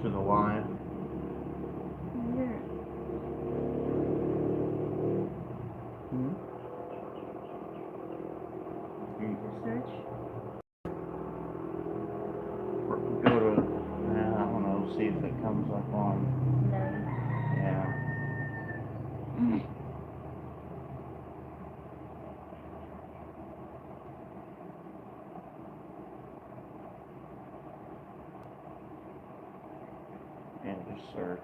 to the live. Search. Go to, I don't know, see if it comes up on. Yeah. And just search.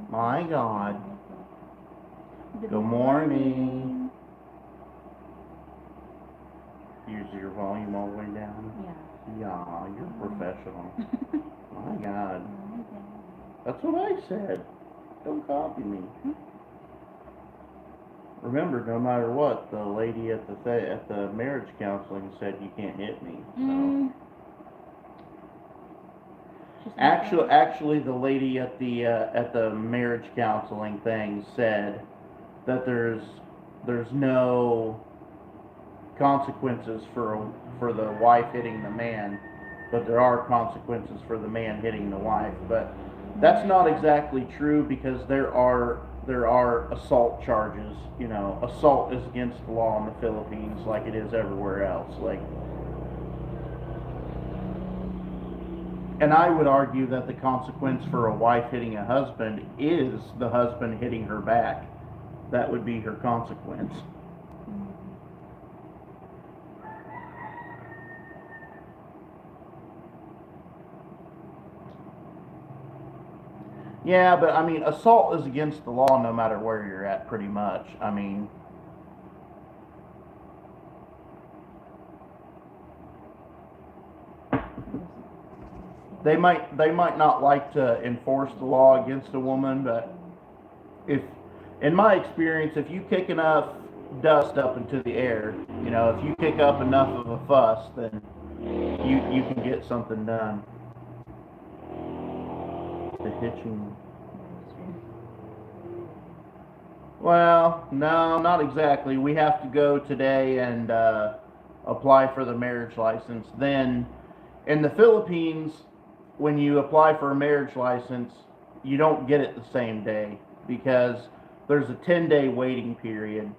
My God. Good morning. Use your volume all the way down. Yeah. Yeah, you're professional. My God. That's what I said. Don't copy me. Remember, no matter what, the lady at the marriage counseling said you can't hit me. So. Actually, the lady at the marriage counseling thing said that there's no consequences for the wife hitting the man, but there are consequences for the man hitting the wife. But that's not exactly true, because there are assault charges. You know, assault is against the law in the Philippines like it is everywhere else. And I would argue that the consequence for a wife hitting a husband is the husband hitting her back. That would be her consequence. Yeah, but I mean, assault is against the law no matter where you're at, pretty much. I mean, they might not like to enforce the law against a woman, but in my experience, if you kick enough dust up into the air, you know, if you kick up enough of a fuss, then you can get something done. The hitching. Well, no, not exactly. We have to go today and apply for the marriage license. Then, in the Philippines, when you apply for a marriage license, you don't get it the same day, because there's a 10-day waiting period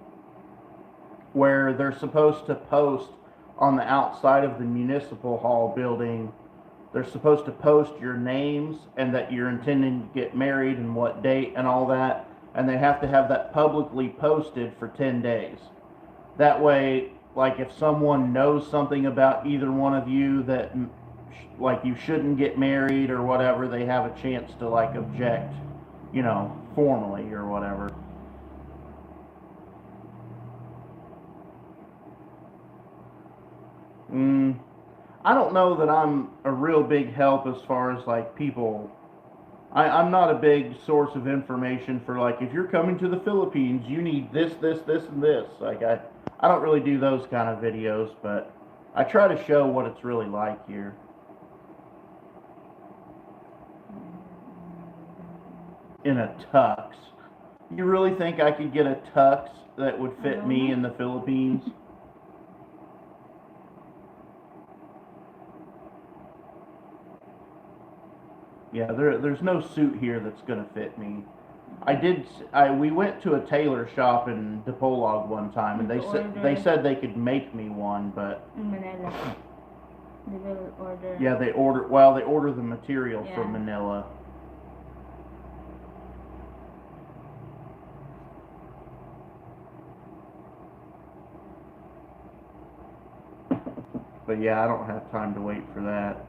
where they're supposed to post on the outside of the municipal hall building. They're supposed to post your names and that you're intending to get married and what date and all that. And they have to have that publicly posted for 10 days. That way, like, if someone knows something about either one of you that, like, you shouldn't get married or whatever, they have a chance to, like, object, you know, formally or whatever. I don't know that I'm a real big help as far as, like, people. I'm not a big source of information for, like, if you're coming to the Philippines, you need this, this, this, and this. Like, I don't really do those kind of videos, but I try to show what it's really like here. In a tux. You really think I could get a tux that would fit me in the Philippines? Yeah, there's no suit here that's gonna fit me. We went to a tailor shop in Dipolog one time, and they said they could make me one, but in Manila, they will order. Yeah, they order the material from Manila. But yeah, I don't have time to wait for that.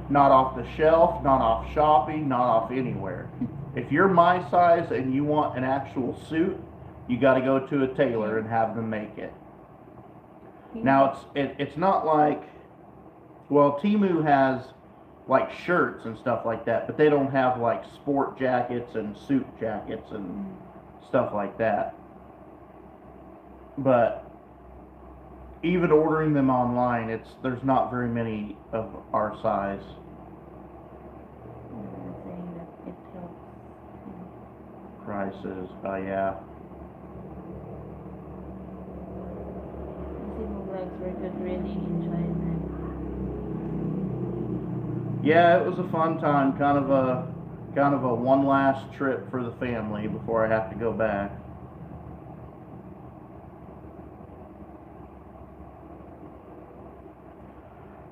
Not off the shelf, not off shopping, not off anywhere. If you're my size and you want an actual suit, you got to go to a tailor and have them make it. Now it's not like, well, Temu has like shirts and stuff like that, but they don't have like sport jackets and suit jackets and stuff like that. But even ordering them online, there's not very many of our size. Saying that it helps. Prices, yeah. dogs were good. Really enjoyed them. Yeah, it was a fun time. Kind of a one last trip for the family before I have to go back.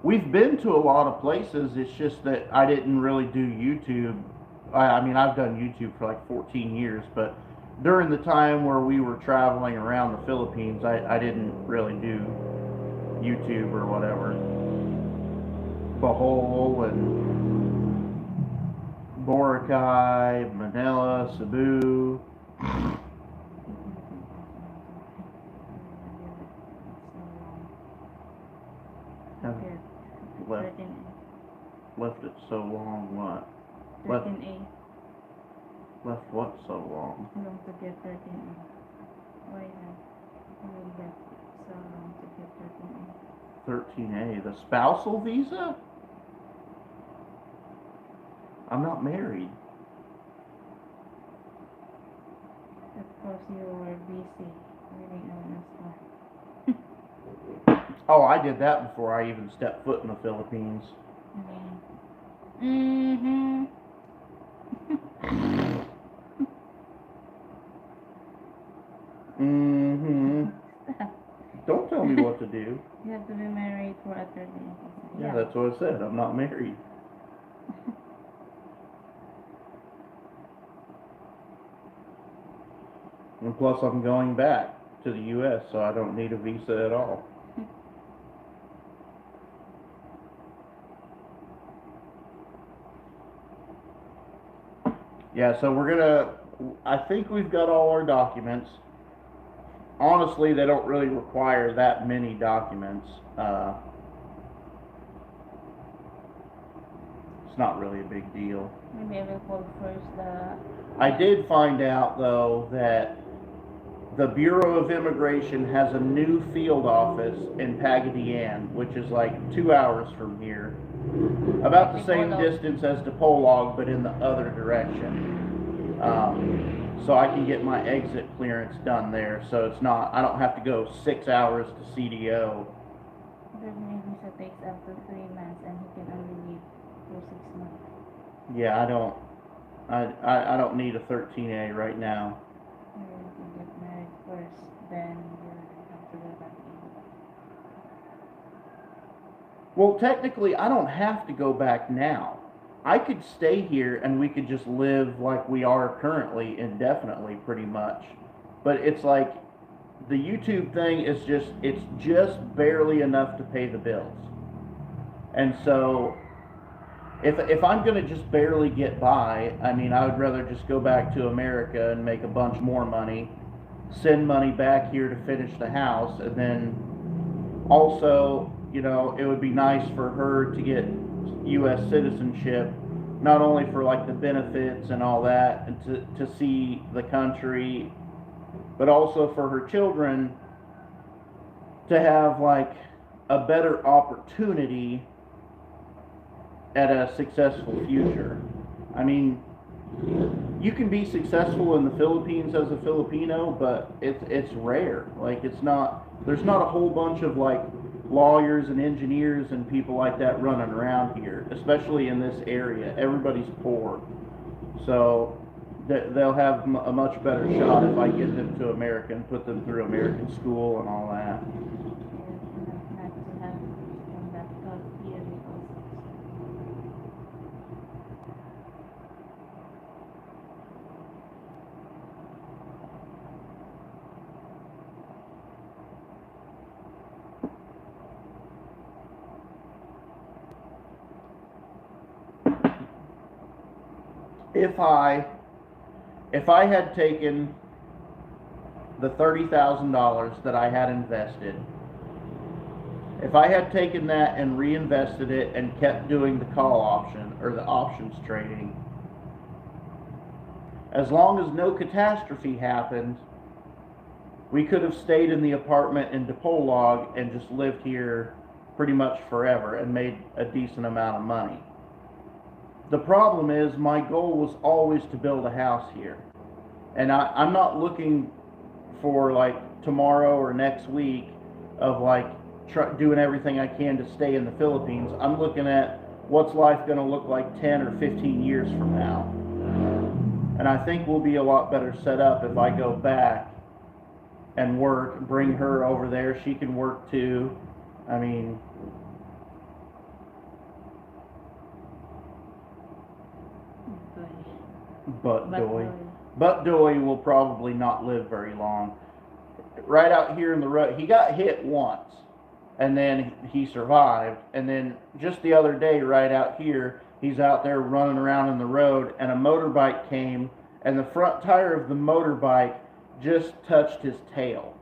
We've been to a lot of places. It's just that I didn't really do YouTube. I mean, I've done YouTube for like 14 years, but during the time where we were traveling around the Philippines, I didn't really do YouTube or whatever. Bohol and Boracay, Manila, Cebu. Have Okay. left 13A. left it so long. What? 13A. Left what so long? Long to get 13A. Why have you left so long to get 13A? 13A, the spousal visa? I'm not married. Of course, you were busy reading on stuff. Oh, I did that before I even stepped foot in the Philippines. Mm-hmm. Mm-hmm. Stop. Don't tell me what to do. You have to be married for a 13A. Yeah, that's what I said. I'm not married. And plus, I'm going back to the U.S., so I don't need a visa at all. Yeah, so I think we've got all our documents. Honestly, they don't really require that many documents. It's not really a big deal. Maybe I will call first the... I did find out, though, that the Bureau of Immigration has a new field office in Pagadian, which is like 2 hours from here. About the same distance as DePolog, but in the other direction. So I can get my exit clearance done there, so it's not, I don't have to go 6 hours to CDO. The visa takes up to 3 months and he can only leave for 6 months. Yeah, I don't need a 13A right now. You have to get married first, then you have to go back in. Well, technically, I don't have to go back now. I could stay here and we could just live like we are currently indefinitely, pretty much. But it's like the YouTube thing is it's just barely enough to pay the bills. And so if I'm going to just barely get by, I mean, I would rather just go back to America and make a bunch more money, send money back here to finish the house, and then also, you know, it would be nice for her to get U.S. citizenship, not only for like the benefits and all that, and to see the country, but also for her children to have like a better opportunity at a successful future. I mean, you can be successful in the Philippines as a Filipino, but it's rare. Like, it's not, there's not a whole bunch of like lawyers and engineers and people like that running around here, especially in this area. Everybody's poor, so they'll have a much better shot if I get them to America and put them through American school and all that. Not to have from that 12 years also. If I had taken the $30,000 that I had invested, if I had taken that and reinvested it and kept doing the call option or the options trading, as long as no catastrophe happened, we could have stayed in the apartment in DePolog and just lived here pretty much forever and made a decent amount of money. The problem is my goal was always to build a house here. And I'm not looking for like tomorrow or next week of like doing everything I can to stay in the Philippines. I'm looking at what's life going to look like 10 or 15 years from now. And I think we'll be a lot better set up if I go back and work, bring her over there. She can work too. I mean, But But Doy will probably not live very long. Right out here in the road, he got hit once, and then he survived. And then just the other day, right out here, he's out there running around in the road, and a motorbike came, and the front tire of the motorbike just touched his tail.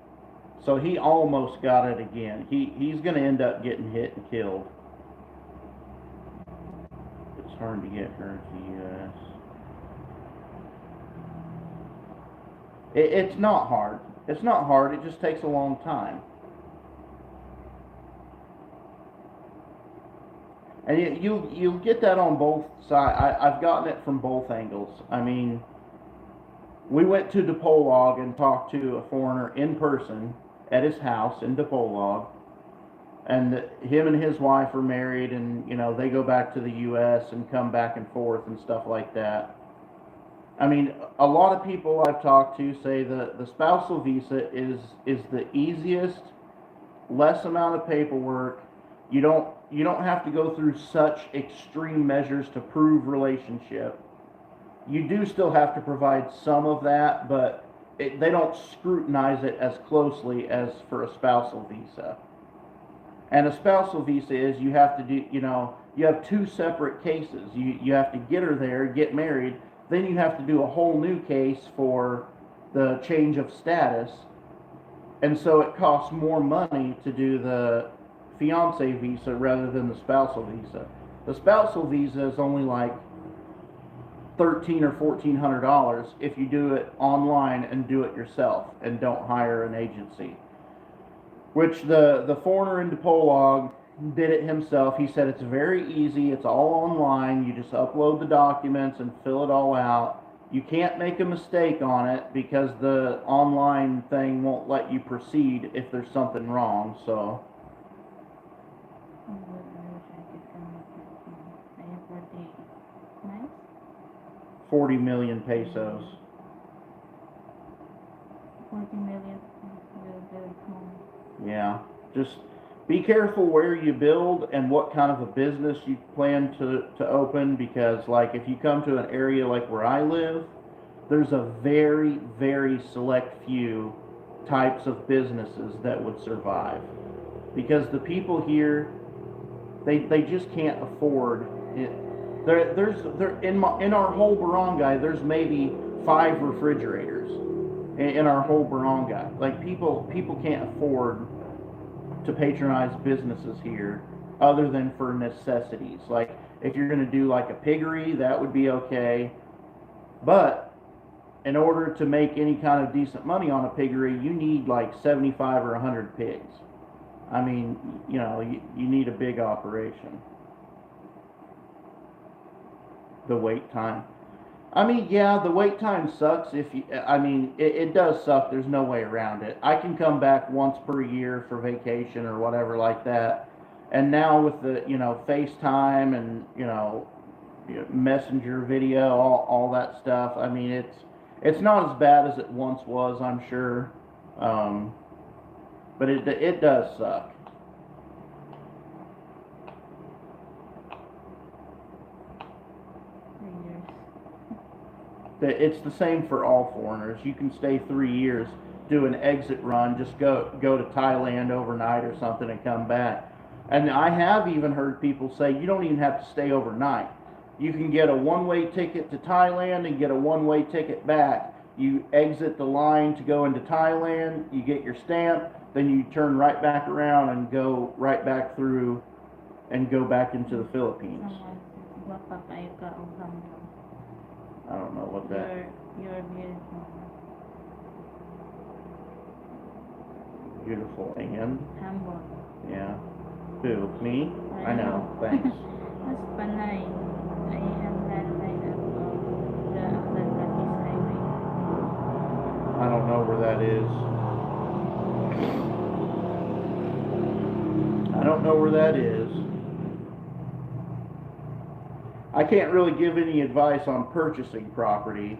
So he almost got it again. He's going to end up getting hit and killed. It's hard to get her to the U.S. It's not hard. It's not hard. It just takes a long time. And you'll get that on both sides. I've gotten it from both angles. I mean, we went to Dipolog and talked to a foreigner in person at his house in Dipolog. And him and his wife are married, and they go back to the U.S. and come back and forth and stuff like that. I mean, a lot of people I've talked to say the spousal visa is the easiest, less amount of paperwork. You don't have to go through such extreme measures to prove relationship. You do still have to provide some of that, but they don't scrutinize it as closely as for a spousal visa. And a spousal visa is you have to do, you have two separate cases. You have to get her there, get married, then you have to do a whole new case for the change of status. And so it costs more money to do the fiance visa rather than the spousal visa. The spousal visa is only like $1,300 or $1,400 if you do it online and do it yourself and don't hire an agency. Which the foreigner in Dipolog did it himself. He said it's very easy. It's all online. You just upload the documents and fill it all out. You can't make a mistake on it because the online thing won't let you proceed if there's something wrong. So. 40 million pesos. 40 million. Yeah, just be careful where you build and what kind of a business you plan to open, because like if you come to an area like where I live, there's a very, very select few types of businesses that would survive, because the people here, they just can't afford it. In our whole barangay, there's maybe 5 refrigerators in our whole barangay. Like people can't afford to patronize businesses here other than for necessities. Like if you're going to do like a piggery, that would be okay. But in order to make any kind of decent money on a piggery, you need like 75 or 100 pigs. I mean, you need a big operation. The wait time. I mean, yeah, the wait time sucks. It does suck. There's no way around it. I can come back once per year for vacation or whatever like that. And now with the, FaceTime and, Messenger video, all that stuff. I mean, it's not as bad as it once was, I'm sure. But it does suck. It's the same for all foreigners. You can stay 3 years, do an exit run, just go to Thailand overnight or something and come back. And I have even heard people say you don't even have to stay overnight. You can get a one-way ticket to Thailand and get a one-way ticket back. You exit the line to go into Thailand, you get your stamp, then you turn right back around and go right back through and go back into the Philippines. I don't know what that. You're beautiful. Beautiful and. Humble. Yeah. Who? Me? I know. Thanks. Mas panay. I am landline of the Atlantis Highway. I don't know where that is. don't know where that is. I can't really give any advice on purchasing property.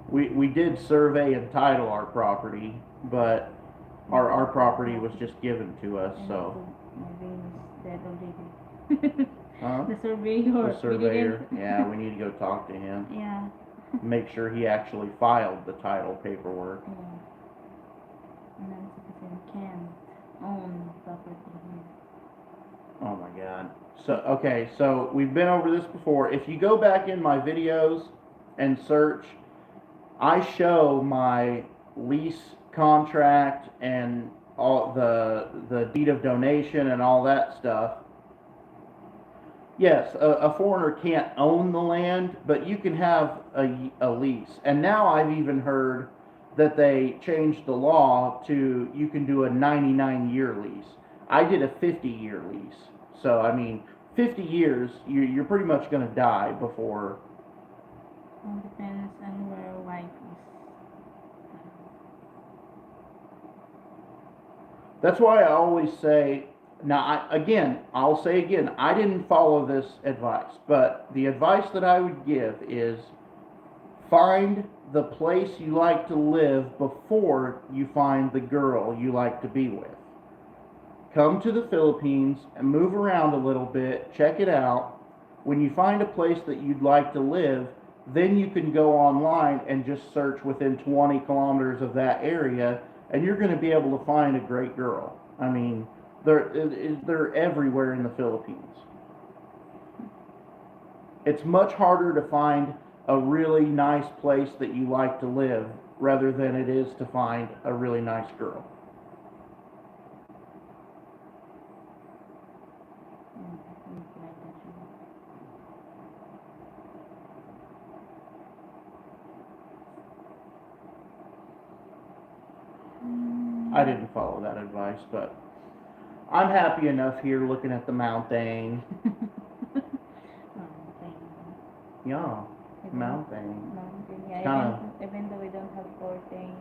We did survey and title our property, but our property was just given to us, so. My brain is dead already. Huh? The surveyor. The surveyor, yeah, we need to go talk to him. Yeah. Make sure he actually filed the title paperwork. Yeah. And then citizen can own property here. Oh my God. So, okay, so we've been over this before. If you go back in my videos and search, I show my lease contract and all the deed of donation and all that stuff. Yes, a foreigner can't own the land, but you can have a lease. And now I've even heard that they changed the law to you can do a 99-year lease. I did a 50-year lease. So, I mean, 50 years, you're pretty much going to die before. All depends on where wife is. That's why I always say, now, I'll say again, I didn't follow this advice, but the advice that I would give is find the place you like to live before you find the girl you like to be with. Come to the Philippines and move around a little bit, check it out. When you find a place that you'd like to live, then you can go online and just search within 20 kilometers of that area, and you're going to be able to find a great girl. I mean, they're everywhere in the Philippines. It's much harder to find a really nice place that you like to live rather than it is to find a really nice girl. I didn't follow that advice, but I'm happy enough here looking at the mountain. Yeah, mountain. Mountain, yeah. Kinda. Even though we don't have curtain.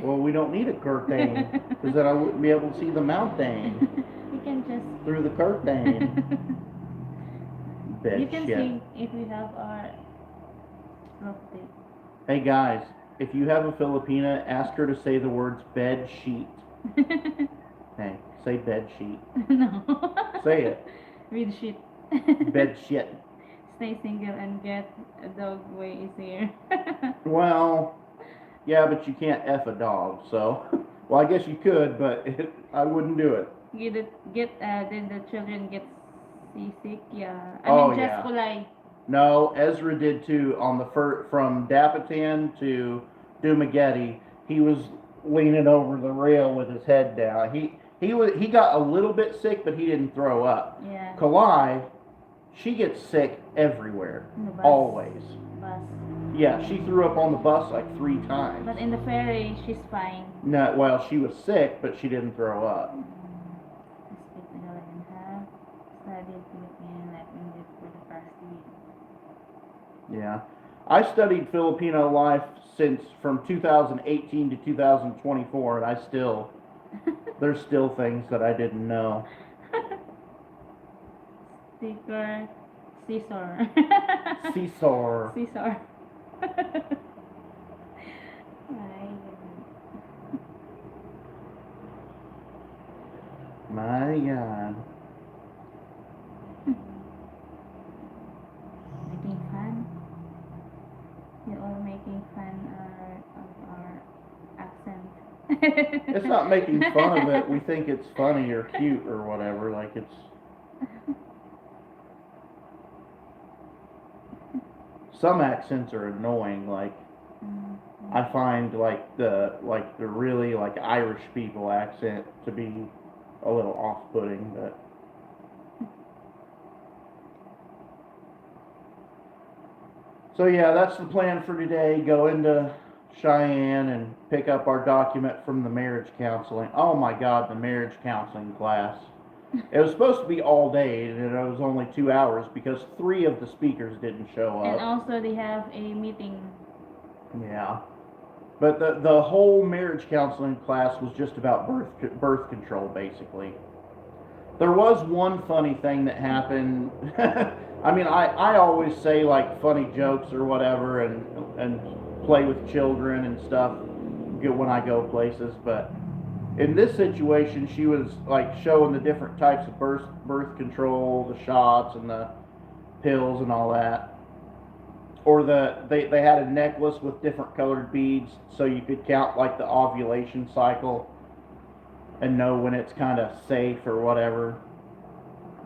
Well, we don't need a curtain, because then I wouldn't be able to see the mountain You can just. through the curtain. Bed You can shit. see if we have our roof tape. Hey guys, if you have a Filipina, ask her to say the words bed sheet. Hey, say bed sheet. No. Say it. Read shit. Bed shit. Stay single and get a dog way easier. Well, yeah, but you can't F a dog, so. Well, I guess you could, but I wouldn't do it. Then the children get seasick, yeah. Oh, just yeah. kulay. No, Ezra did too. On the from Dapitan to Dumaguete, he was leaning over the rail with his head down. He got a little bit sick, but he didn't throw up. Yeah. Kalai, she gets sick everywhere, In the bus. always. Bus. Yeah, she threw up on the bus like 3 times. But in the ferry, she's fine. No, well, she was sick, but she didn't throw up. I speak Tagalog and have studied Philippine life English for the past year. Yeah. I studied Filipino life from 2018 to 2024, and there's still things that I didn't know. Sticker, Caesar. Seesaw. Caesar. My God. Making fun? You're all making fun of our accent. It's not making fun of it. We think it's funny or cute or whatever. Like it's. Some accents are annoying. Like I find like the really like Irish people accent to be a little off-putting, but. So yeah, that's the plan for today. Go into Cheyenne and pick up our document from the marriage counseling. Oh my God, the marriage counseling class. It was supposed to be all day, and it was only 2 hours because 3 of the speakers didn't show up. And also they have a meeting. Yeah. But the whole marriage counseling class was just about birth control, basically. There was one funny thing that happened. I mean, I always say like funny jokes or whatever, and play with children and stuff when I go places. But in this situation, she was like showing the different types of birth control, the shots and the pills and all that. Or they had a necklace with different colored beads, so you could count like the ovulation cycle and know when it's kind of safe or whatever.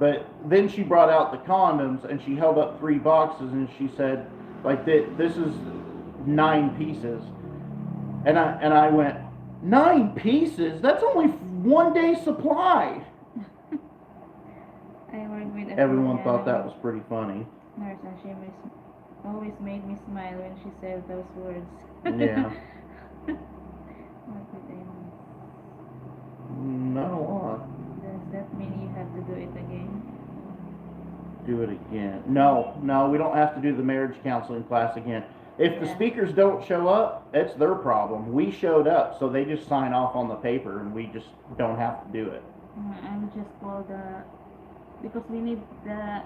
But then she brought out the condoms and she held up 3 boxes and she said, like, this is 9 pieces. And I went, 9 pieces? That's only 1 day supply. I worked with a Everyone thought that was pretty funny. nurse, and she always made me smile when she said those words. Yeah. What did I miss? Not a lot. Does that mean you have to do it again? Do it again. No, we don't have to do the marriage counseling class again. If the Yeah. speakers don't show up, it's their problem. We showed up, so they just sign off on the paper and we just don't have to do it. I'm just called because we need the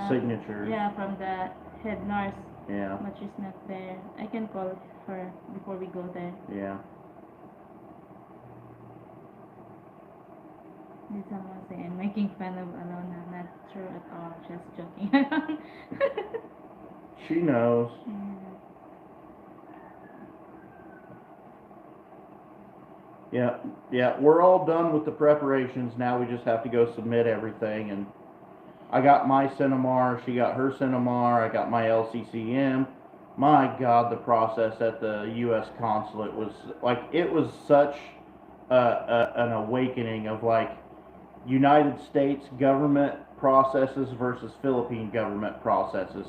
Signatures. yeah, from the head nurse, Yeah, but she's not there. I can call her before we go there. yeah. Did someone say I'm making fun of Alona? Not true at all. Just joking. She knows. Yeah. We're all done with the preparations. Now we just have to go submit everything. And I got my Cinemar. She got her Cinemar. I got my LCCM. My God, the process at the U.S. consulate was like, it was such an awakening of like United States government processes versus Philippine government processes.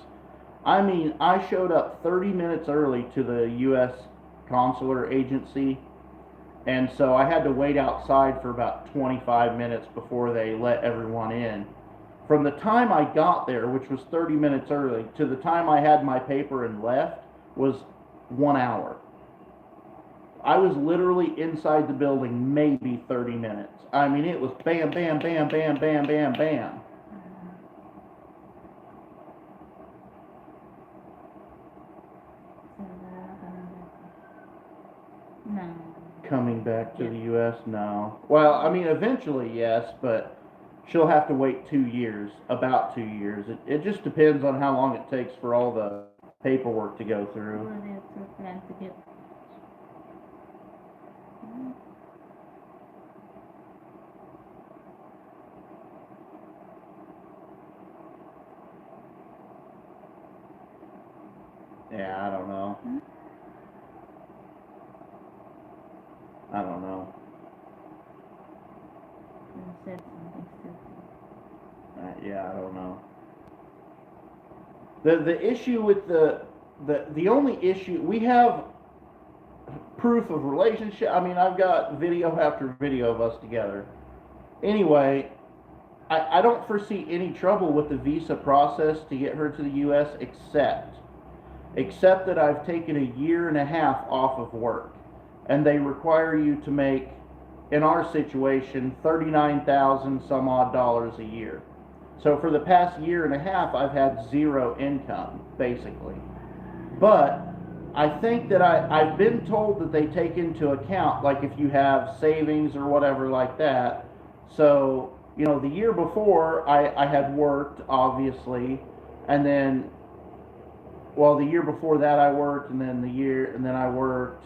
I mean, I showed up 30 minutes early to the U.S. consular agency, and so I had to wait outside for about 25 minutes before they let everyone in. From the time I got there, which was 30 minutes early, to the time I had my paper and left was 1 hour. I was literally inside the building maybe 30 minutes. I mean, it was bam, bam, bam, bam, bam, bam, bam. No. Coming back to the U.S. No. Well, I mean, eventually, yes, but she'll have to wait 2 years, about 2 years. It just depends on how long it takes for all the paperwork to go through. Well, they also plan to get. Yeah, I don't know. I don't know. You said something stupid. Yeah, I don't know. The issue with the only issue we have proof of relationship. I mean, I've got video after video of us together. Anyway, I don't foresee any trouble with the visa process to get her to the U.S. except that I've taken 1.5 years off of work, and they require you to make, in our situation, $39,000 some odd dollars a year. So for the past 1.5 years, I've had zero income, basically. But I think that I've been told that they take into account, like if you have savings or whatever like that. So, you know, the year before I had worked, obviously, and then, well, the year before that I worked, and then I worked,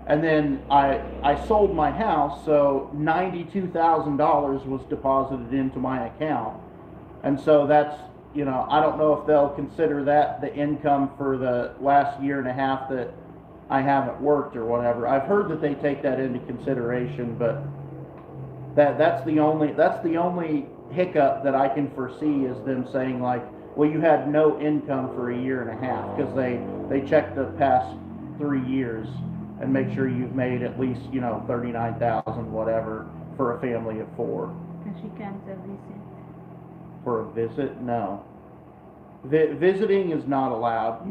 and then I sold my house, so $92,000 was deposited into my account. And so that's, you know, I don't know if they'll consider that the income for the last 1.5 years that I haven't worked or whatever. I've heard that they take that into consideration, but that's the only hiccup that I can foresee is them saying like, well, you had no income for 1.5 years, because they check the past 3 years and make sure you've made at least, you know, 39,000 whatever for a family of 4. And she can't visit. For a visit? No. Visiting is not allowed.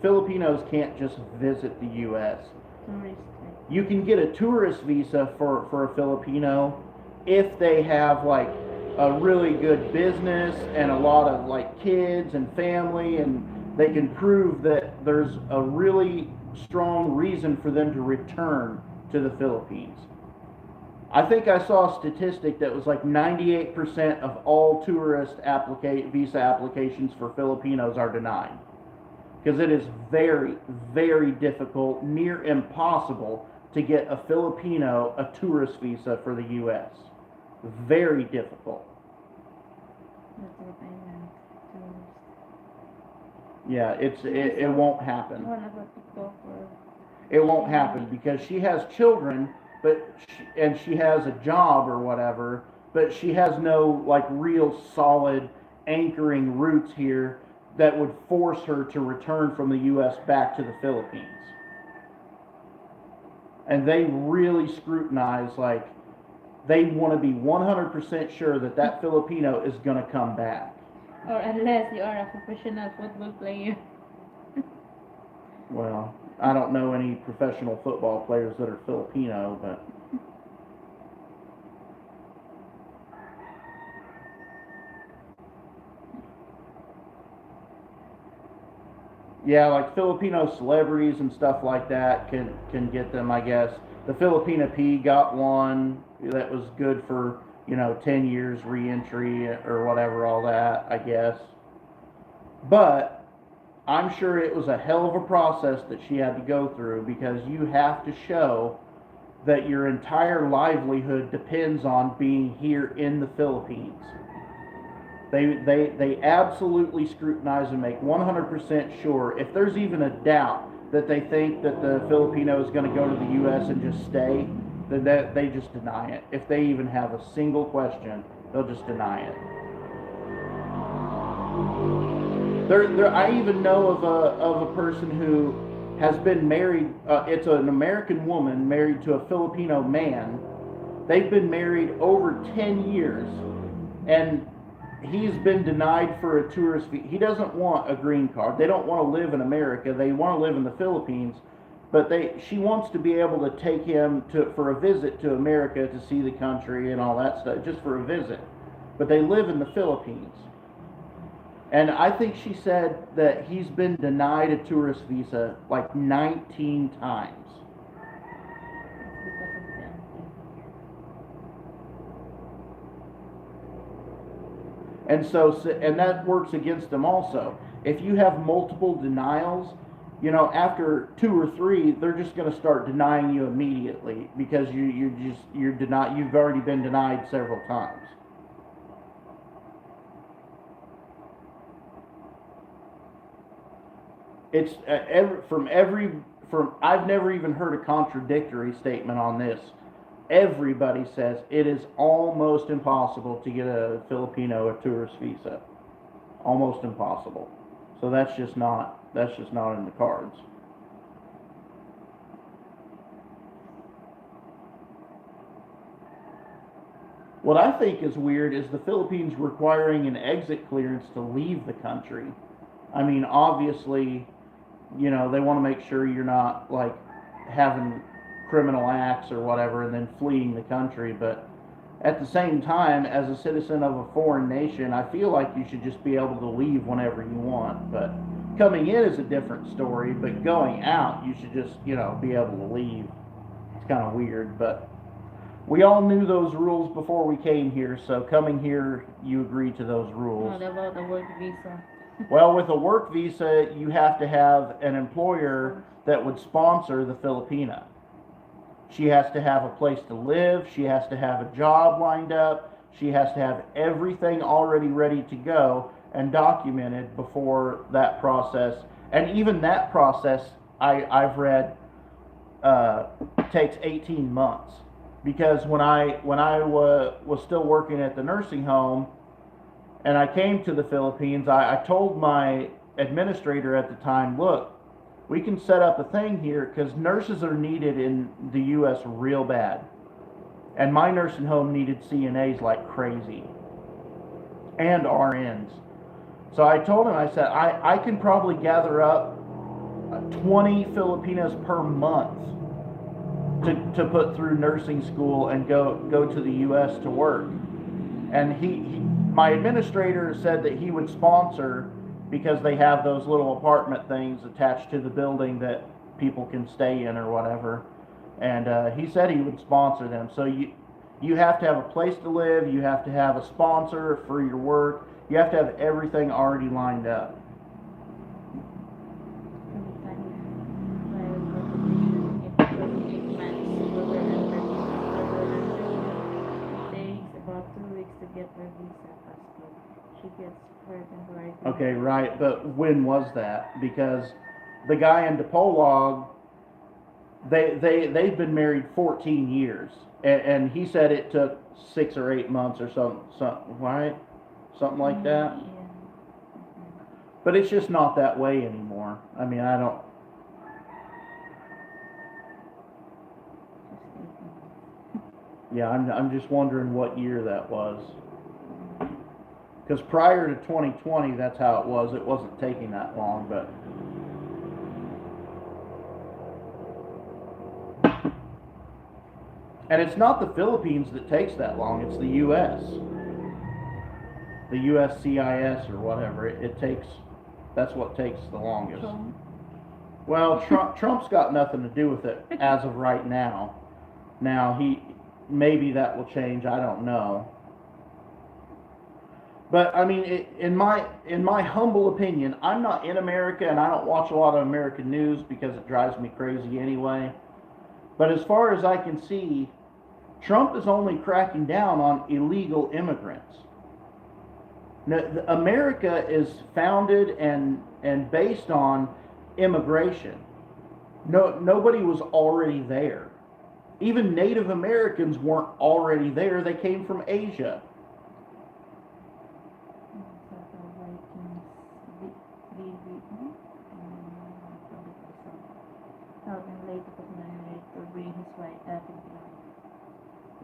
Filipinos can't just visit the U.S. Tourist. You can get a tourist visa for a Filipino, if they have like a really good business and a lot of like kids and family, and they can prove that there's a really strong reason for them to return to the Philippines. I think I saw a statistic that was like 98% of all tourist visa applications for Filipinos are denied. Because it is very, very difficult, near impossible, to get a Filipino a tourist visa for the U.S. Very difficult. That's what I meant. Yeah, it won't happen. What about to go for? It won't happen because she has children, and she has a job or whatever, but she has no like real solid anchoring roots here that would force her to return from the U.S. back to the Philippines. And they really scrutinize, like, they want to be 100% sure that that Filipino is going to come back. Or unless you are a professional football player. Well, I don't know any professional football players that are Filipino, but yeah, like Filipino celebrities and stuff like that can get them, I guess. The Filipina P got one that was good for 10 years re-entry or whatever, all that, I guess. But I'm sure it was a hell of a process that she had to go through, because you have to show that your entire livelihood depends on being here in the Philippines. They absolutely scrutinize and make 100% sure. If there's even a doubt that they think that the Filipino is going to go to the U.S. and just stay, then they just deny it. If they even have a single question, they'll just deny it. I even know of a person who has been married. It's an American woman married to a Filipino man. They've been married over 10 years, and he's been denied for a tourist visa. He doesn't want a green card. They don't want to live in America. They want to live in the Philippines, but she wants to be able to take him for a visit to America to see the country and all that stuff, just for a visit. But they live in the Philippines. And I think she said that he's been denied a tourist visa like 19 times. And that works against them also. If you have multiple denials, after 2 or 3, they're just going to start denying you immediately, because you've already been denied several times. It's I've never even heard a contradictory statement on this. Everybody says it is almost impossible to get a Filipino a tourist visa. Almost impossible. So that's just not in the cards. What I think is weird is the Philippines requiring an exit clearance to leave the country. I mean, obviously, they want to make sure you're not like having criminal acts or whatever and then fleeing the country, but at the same time, as a citizen of a foreign nation, I feel like you should just be able to leave whenever you want. But coming in is a different story, but going out, you should just, be able to leave. It's kind of weird, but we all knew those rules before we came here, so coming here, you agree to those rules. What about the work visa? Well, with a work visa, you have to have an employer that would sponsor the Filipina. She has to have a place to live. She has to have a job lined up. She has to have everything already ready to go and documented before that process. And even that process, I've read, takes 18 months. Because when I was still working at the nursing home, and I came to the Philippines, I told my administrator at the time, look, we can set up a thing here, because nurses are needed in the U.S. real bad. And my nursing home needed CNAs like crazy. And RNs. So I told him, I said, I can probably gather up 20 Filipinos per month to put through nursing school and go to the U.S. to work. And my administrator said that he would sponsor because they have those little apartment things attached to the building that people can stay in or whatever. And he said he would sponsor them. So you have to have a place to live. You have to have a sponsor for your work. You have to have everything already lined up. Okay, right, but when was that? Because the guy in DePolog, they've been married 14 years, and he said it took 6 or 8 months or something, right? Something like that. Yeah. But it's just not that way anymore. I mean, I don't. Yeah, I'm just wondering what year that was. Because prior to 2020, that's how it was. It wasn't taking that long, but. And it's not the Philippines that takes that long, it's the U.S. The USCIS or whatever. It takes, that's what takes the longest. Trump. Well, Trump's got nothing to do with it as of right now. Now, maybe that will change, I don't know. But I mean, in my humble opinion, I'm not in America and I don't watch a lot of American news because it drives me crazy anyway. But as far as I can see, Trump is only cracking down on illegal immigrants. Now, America is founded and based on immigration. Nobody was already there. Even Native Americans weren't already there. They came from Asia.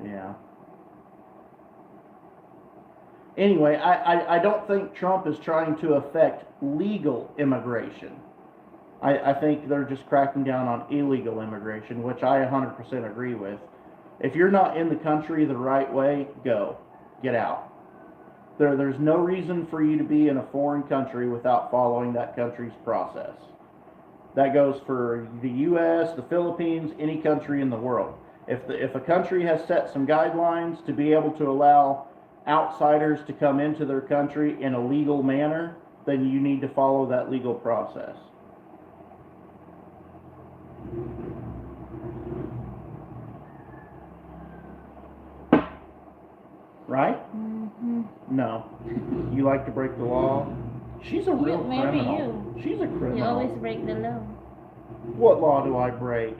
Yeah. Anyway, I don't think Trump is trying to affect legal immigration. I think they're just cracking down on illegal immigration, which I 100% agree with. If you're not in the country the right way, go. Get out. There's no reason for you to be in a foreign country without following that country's process. That goes for the U.S., the Philippines, any country in the world. If a country has set some guidelines to be able to allow outsiders to come into their country in a legal manner, then you need to follow that legal process. Right? Mm-hmm. No. You like to break the law? She's a real Maybe criminal. She's a criminal. You always break the law. What law do I break?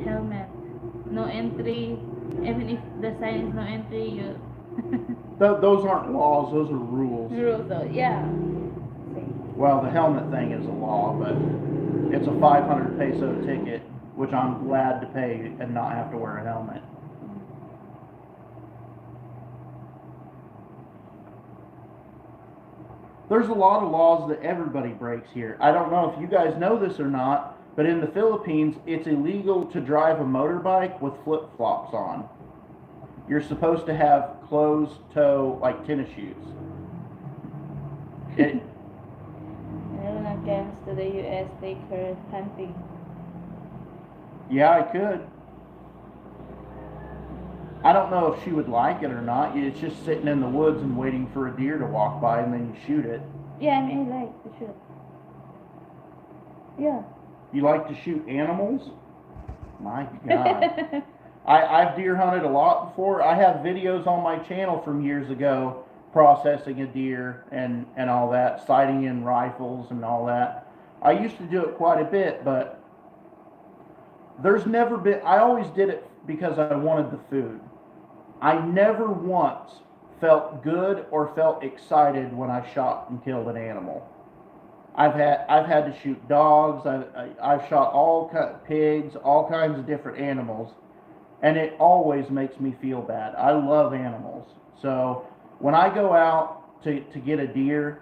Helmet. No entry. Even if the sign is no entry, you... Those aren't laws, those are rules. Rules though, yeah. Well, the helmet thing is a law, but it's a 500 peso ticket, which I'm glad to pay and not have to wear a helmet. There's a lot of laws that everybody breaks here. I don't know if you guys know this or not, but in the Philippines, it's illegal to drive a motorbike with flip-flops on. You're supposed to have closed-toe, like tennis shoes. Everyone comes to the U.S., take her hunting. Yeah, I could. I don't know if she would like it or not. It's just sitting in the woods and waiting for a deer to walk by and then you shoot it. Yeah, I mean, I like to shoot. Yeah. You like to shoot animals? My God. I've deer hunted a lot before. I have videos on my channel from years ago processing a deer and all that, sighting in rifles and all that. I used to do it quite a bit, but there's never been, I always did it because I wanted the food. I never once felt good or felt excited when I shot and killed an animal. I've had to shoot dogs. I've shot pigs, all kinds of different animals, and it always makes me feel bad. I love animals, so when I go out to get a deer,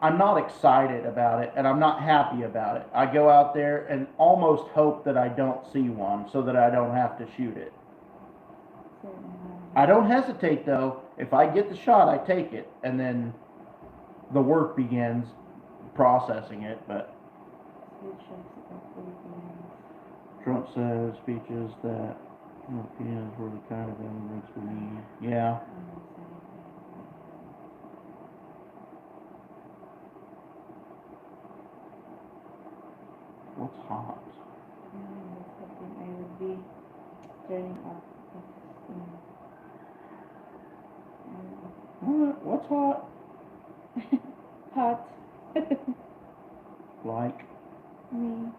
I'm not excited about it and I'm not happy about it. I go out there and almost hope that I don't see one so that I don't have to shoot it. So, I don't hesitate though. If I get the shot, I take it, and then the work begins processing it. But Trump says speeches that Europeans were the kind of immigrants we need. Yeah. What's hot? I will be turning off. What's hot? Hot. Like? Me.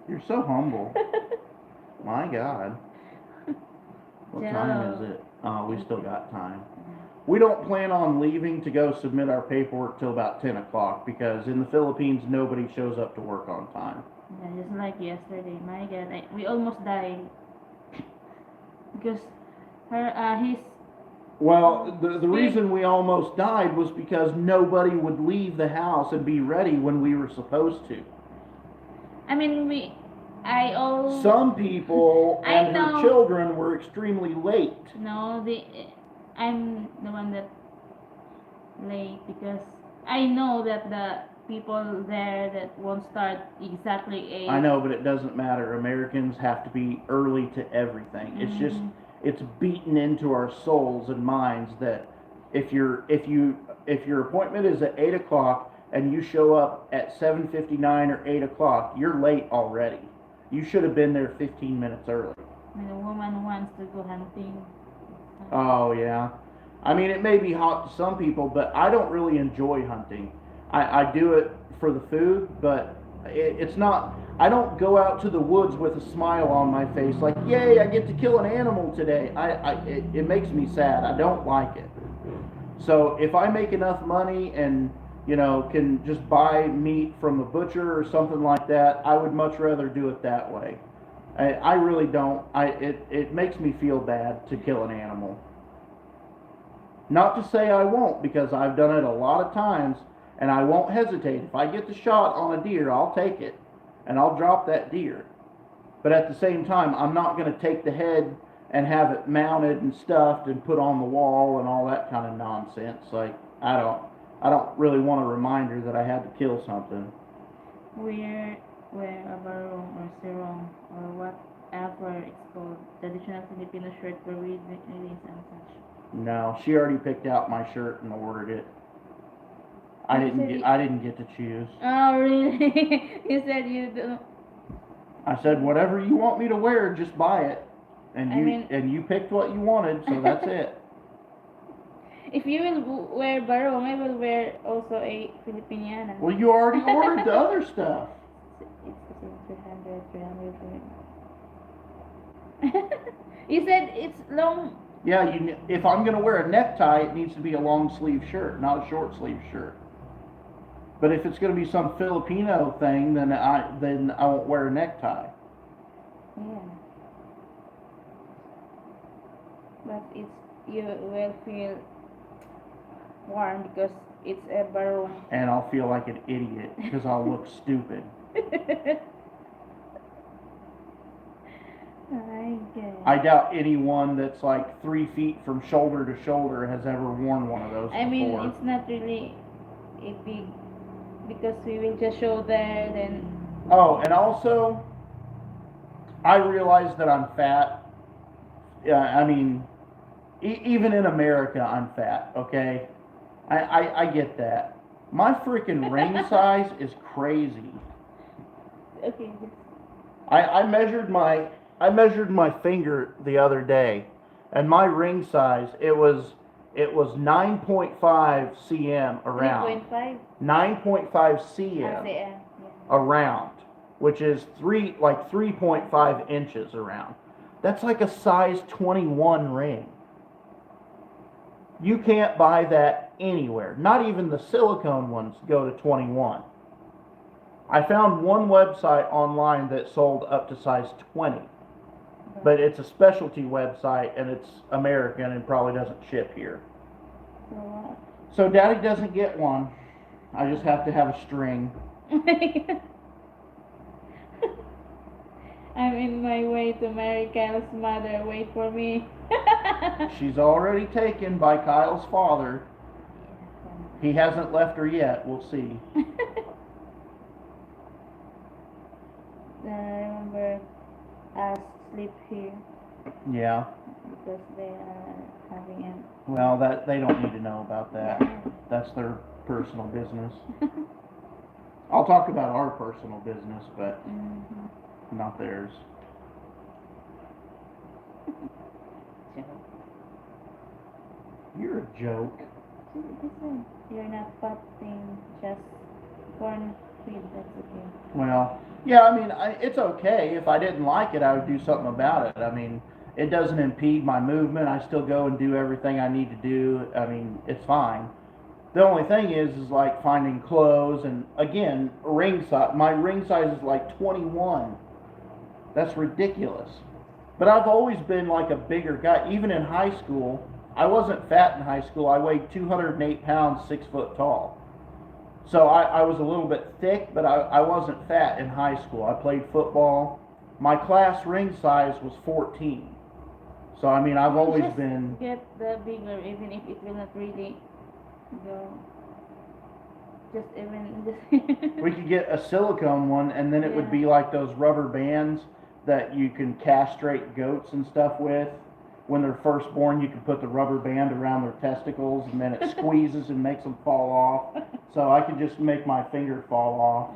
You're so humble. My God. What time is it? Oh, we still got time. We don't plan on leaving to go submit our paperwork till about 10 o'clock because in the Philippines nobody shows up to work on time. Yeah, just like yesterday. My God, we almost died because his. Well, the reason we almost died was because nobody would leave the house and be ready when we were supposed to. I mean, Some people I and know. her children were extremely late. No, I'm the one that late because I know that the people there that won't start exactly 8. I know, but it doesn't matter. Americans have to be early to everything. It's just, it's beaten into our souls and minds that if your appointment is at 8 o'clock and you show up at 7:59 or 8 o'clock, you're late already. You should have been there 15 minutes early. When a woman wants to go hunting. Oh yeah. I mean, it may be hot to some people, but I don't really enjoy hunting. I do it for the food, but it's not. I don't go out to the woods with a smile on my face like, yay, I get to kill an animal today. It makes me sad. I don't like it. So if I make enough money and, can just buy meat from a butcher or something like that, I would much rather do it that way. I really don't. It makes me feel bad to kill an animal. Not to say I won't, because I've done it a lot of times, and I won't hesitate. If I get the shot on a deer, I'll take it, and I'll drop that deer. But at the same time, I'm not going to take the head and have it mounted and stuffed and put on the wall and all that kind of nonsense. Like, I don't really want a reminder that I had to kill something. Wear a barong or sarong or whatever it's called, traditional Filipino shirt for weddings and such. No, she already picked out my shirt and ordered it. I didn't get to choose. Oh really? You said you don't. I said whatever you want me to wear, just buy it. And you picked what you wanted, so that's it. If you will wear barong, I will wear also a Filipiniana. Well, you already ordered the other stuff. It's 300. You said it's long. Yeah, if I'm going to wear a necktie, it needs to be a long sleeve shirt, not a short sleeve shirt. But if it's going to be some Filipino thing, then I won't wear a necktie. Yeah. But you will feel warm because it's a barong. And I'll feel like an idiot because I'll look stupid. I doubt anyone that's like 3 feet from shoulder to shoulder has ever worn one of those before. I mean, it's not really a big, because we will just show there then. Oh, and also, I realize that I'm fat. I mean, even in America, I'm fat, okay? I get that. My freaking ring size is crazy. Okay. I measured my finger the other day, and my ring size, it was 9.5 cm around. 9.5 cm Yeah. around, which is 3.5 inches around. That's like a size 21 ring. You can't buy that anywhere. Not even the silicone ones go to 21. I found one website online that sold up to size 20. But it's a specialty website and it's American and probably doesn't ship here. So Daddy doesn't get one. I just have to have a string. I'm in my way to marry Kyle's mother. Wait for me. She's already taken by Kyle's father. He hasn't left her yet. We'll see. I remember us sleep here Yeah. because they are having an. Well, that they don't need to know about that. Yeah. That's their personal business. I'll talk about our personal business, but not theirs. You're a joke. Listen, you're not potting just corn feed. That's okay. Well, yeah, I mean, it's okay. If I didn't like it, I would do something about it. I mean, it doesn't impede my movement. I still go and do everything I need to do. I mean, it's fine. The only thing is like finding clothes, and again, ring size. My ring size is like 21. That's ridiculous. But I've always been like a bigger guy. Even in high school, I wasn't fat in high school. I weighed 208 pounds, 6 foot tall. So I was a little bit thick, but I wasn't fat in high school. I played football. My class ring size was 14. So I mean, I've always Just been. get the bigger, even if it will not really go. Just even. We could get a silicone one, and then it would Yeah. be like those rubber bands that you can castrate goats and stuff with. When they're first born, you can put the rubber band around their testicles, and then it squeezes and makes them fall off. So I could just make my finger fall off.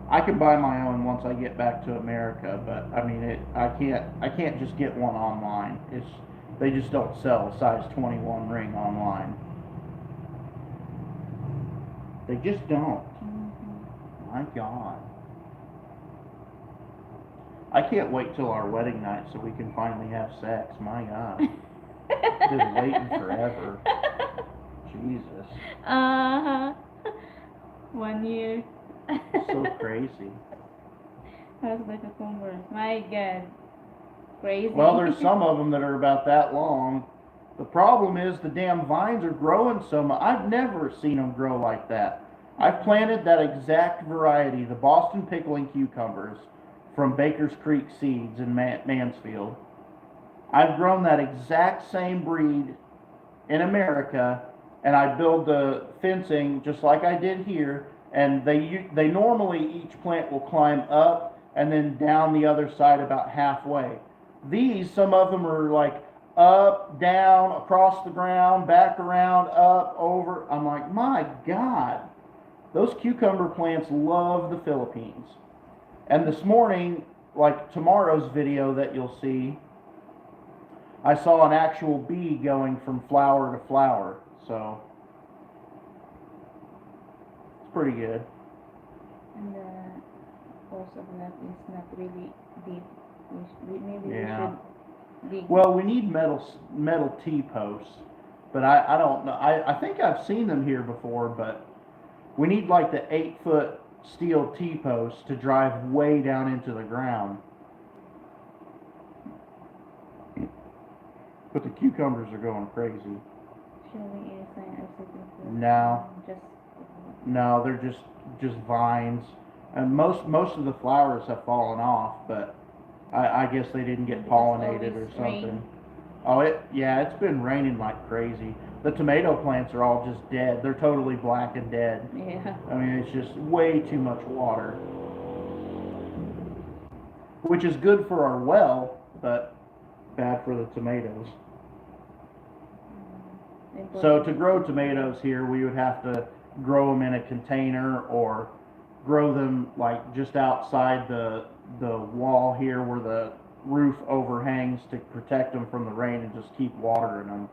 I could buy my own once I get back to America, but I mean, I can't just get one online. They just don't sell a size 21 ring online. They just don't. My God. I can't wait till our wedding night so we can finally have sex. My God. Been waiting forever. Jesus. 1 year. So crazy. How's the cucumber? My God. Crazy. Well, there's some of them that are about that long. The problem is the damn vines are growing so much. I've never seen them grow like that. I've planted that exact variety, the Boston pickling cucumbers, from Baker's Creek Seeds in Mansfield. I've grown that exact same breed in America, and I build the fencing just like I did here, and they normally, each plant will climb up and then down the other side about halfway. These, some of them are like up, down, across the ground, back around, up, over. I'm like, my God, those cucumber plants love the Philippines. And this morning, like tomorrow's video that you'll see, I saw an actual bee going from flower to flower. So it's pretty good. And the course of that is not really deep. Maybe we Yeah. should dig. Well, we need metal T-posts, but I don't know. I think I've seen them here before, but we need like the 8-foot steel T-posts to drive way down into the ground. But the cucumbers are going crazy. Showing a sign or something. No. Just. No, they're just vines, and most of the flowers have fallen off, but I guess they didn't get It's pollinated or always something. rain. Oh, it's been raining like crazy. The tomato plants are all just dead. They're totally black and dead. Yeah. I mean, it's just way too much water, which is good for our well, but bad for the tomatoes. So to grow tomatoes here, we would have to grow them in a container or grow them like just outside the wall here where the roof overhangs to protect them from the rain and just keep watering them.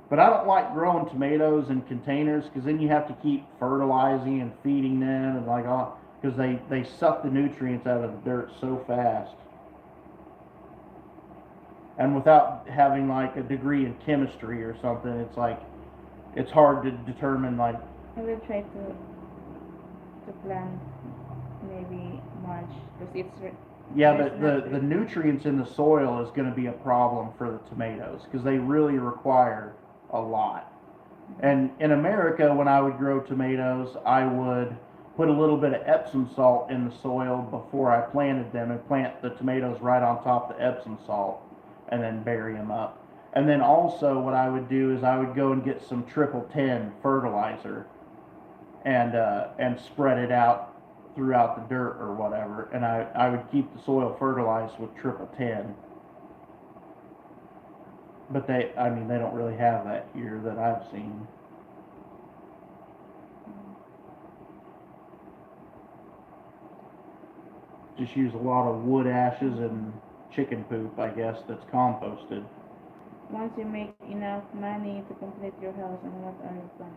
But I don't like growing tomatoes in containers because then you have to keep fertilizing and feeding them and like all, because they suck the nutrients out of the dirt so fast. And without having like a degree in chemistry or something, it's like it's hard to determine like. I will try to plant maybe March because Yeah, there's the nutrients in the soil is going to be a problem for the tomatoes because they really require a lot. And in America, when I would grow tomatoes, I would put a little bit of Epsom salt in the soil before I planted them and plant the tomatoes right on top of the Epsom salt and then bury them up. And then also what I would do is I would go and get some triple 10 fertilizer and spread it out throughout the dirt or whatever. And I would keep the soil fertilized with triple 10. But I mean, they don't really have that here that I've seen. Just use a lot of wood ashes and chicken poop, I guess, that's composted. once you make enough money to complete your house, and what are your plans?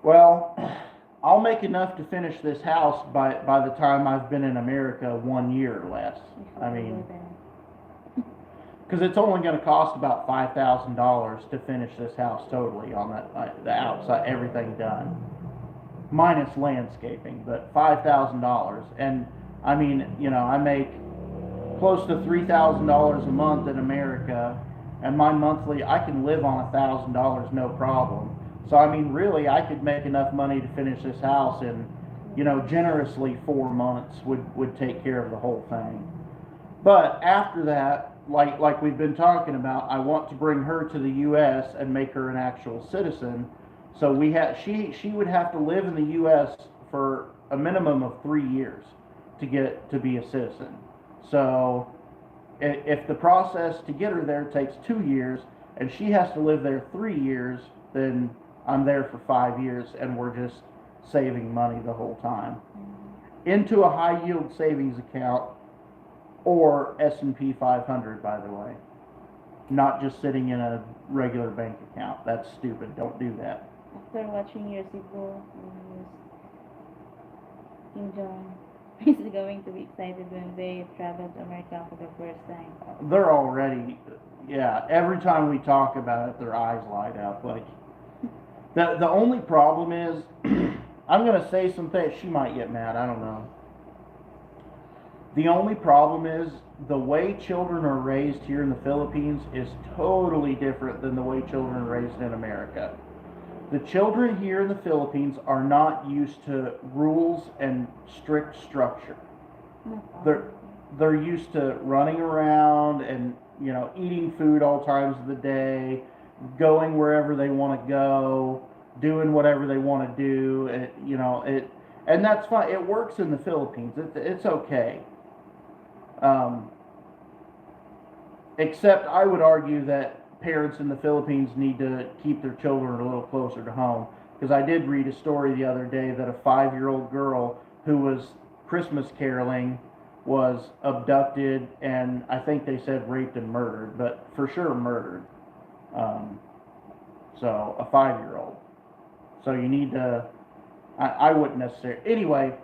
Well, I'll make enough to finish this house by the time I've been in America 1 year or less. Before I you mean, go there? because it's only going to cost about $5,000 to finish this house totally on the outside, everything done, minus landscaping, but $5,000. And I mean, you know, I make close to $3,000 a month in America, and my monthly I can live on $1,000 no problem. So I mean, really, I could make enough money to finish this house in, you know, generously 4 months would take care of the whole thing. But after that, like we've been talking about, I want to bring her to the U.S. and make her an actual citizen. So she would have to live in the U.S. for a minimum of 3 years to get to be a citizen. So if the process to get her there takes 2 years and she has to live there 3 years, then I'm there for 5 years and we're just saving money the whole time into a high yield savings account or S&P 500, by the way, not just sitting in a regular bank account. That's stupid. Don't do that. After watching your Cebu news, Kim Jong is going to be excited when they travel to America for the first time. They're already, yeah, every time we talk about it, their eyes light up. Like, the only problem is, I'm going to say some things, she might get mad, I don't know. The only problem is the way children are raised here in the Philippines is totally different than the way children are raised in America. The children here in the Philippines are not used to rules and strict structure. They're used to running around and, you know, eating food all times of the day, going wherever they want to go, doing whatever they want to do. And that's fine. It works in the Philippines. It's okay. Except I would argue that parents in the Philippines need to keep their children a little closer to home. Because I did read a story the other day that a 5-year-old girl who was Christmas caroling was abducted and I think they said raped and murdered, but for sure murdered. So a 5-year-old. So you need to, I wouldn't necessarily, anyway,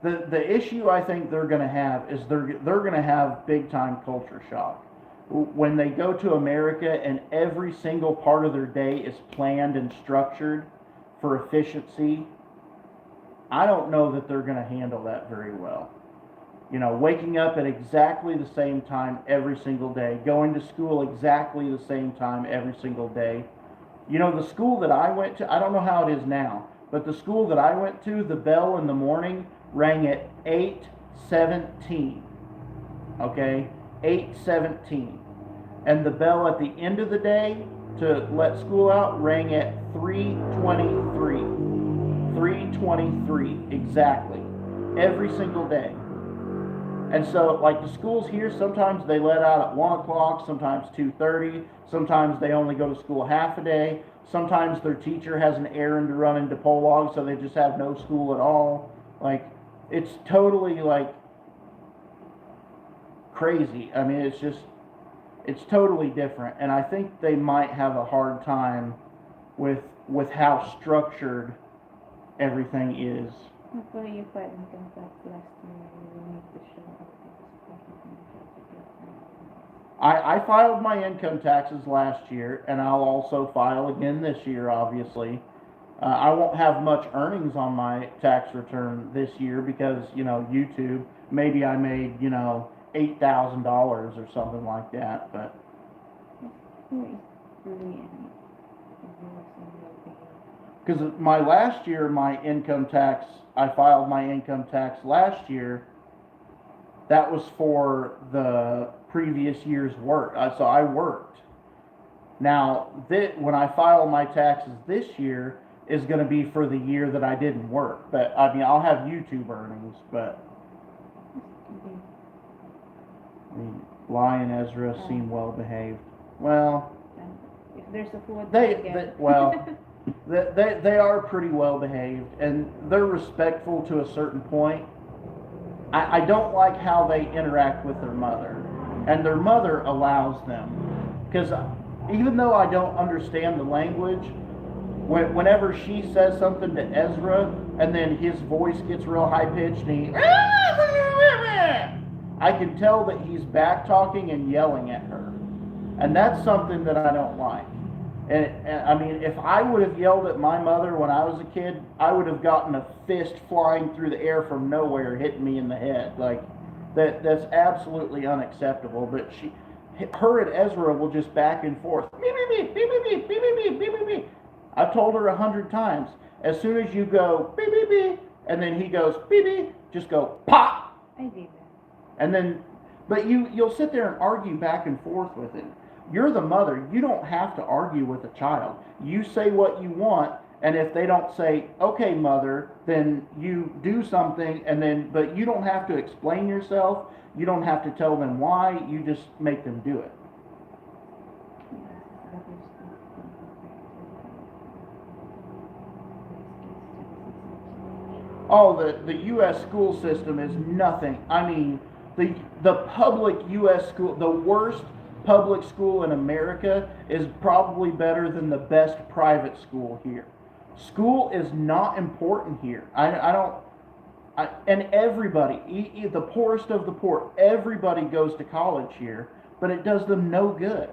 the issue I think they're going to have is they're going to have big time culture shock. When they go to America and every single part of their day is planned and structured for efficiency, I don't know that they're going to handle that very well. You know, waking up at exactly the same time every single day, going to school exactly the same time every single day. You know, the school that I went to, I don't know how it is now, but the school that I went to, the bell in the morning rang at 8:17. Okay? 8:17. And the bell at the end of the day to let school out rang at 3:23. 3:23 exactly. Every single day. And so, like the schools here, sometimes they let out at 1 o'clock, sometimes 2:30, sometimes they only go to school half a day, sometimes their teacher has an errand to run into Polog, so they just have no school at all. Like, it's totally, like, crazy. I mean, it's totally different. And I think they might have a hard time with how structured everything is. Hopefully you filed income tax last year. You will need to show up I filed my income taxes last year, and I'll also file again this year, obviously. I won't have much earnings on my tax return this year because, YouTube, maybe I made, $8,000 or something like that. But Who is really because my last year, I filed my income tax last year. That was for the previous year's work. So I worked. Now, when I file my taxes this year, is going to be for the year that I didn't work. But I mean, I'll have YouTube earnings, but I mean, Lai and Ezra seem well behaved. Well, if there's a food, they are pretty well behaved, and they're respectful to a certain point. I don't like how they interact with their mother, and their mother allows them, because even though I don't understand the language, whenever she says something to Ezra, and then his voice gets real high pitched, and I can tell that he's back talking and yelling at her, and that's something that I don't like. And I mean, if I would have yelled at my mother when I was a kid, I would have gotten a fist flying through the air from nowhere, hitting me in the head. Like that's absolutely unacceptable. But her and Ezra will just back and forth. Beep, beep, beep, beep, beep, beep, beep, beep, beep, beep. I've told her 100 times. As soon as you go beep beep beep, and then he goes beep beep, just go pop. I did that. And then, but you'll sit there and argue back and forth with him. You're the mother. You don't have to argue with a child. You say what you want, and if they don't say, okay, mother, then you do something, but you don't have to explain yourself. You don't have to tell them why. You just make them do it. Oh, the U.S. school system is nothing. I mean, the public U.S. school, the worst public school in America is probably better than the best private school here. School is not important here. And everybody, the poorest of the poor, everybody goes to college here, but it does them no good.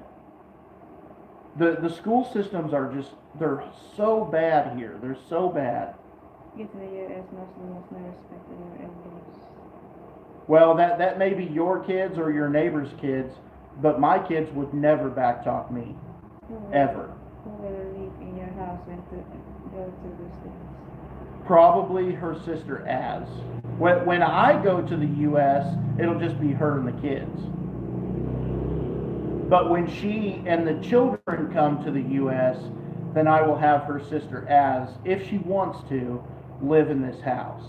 The school systems they're so bad here. They're so bad. Yes, the U.S. Muslims no respect for your elders. Well, that may be your kids or your neighbor's kids, but my kids would never backtalk me, ever. Who will live in your house when to go to those things? Probably her sister Az. When I go to the U.S., it'll just be her and the kids. But when she and the children come to the U.S., then I will have her sister Az, if she wants to, live in this house.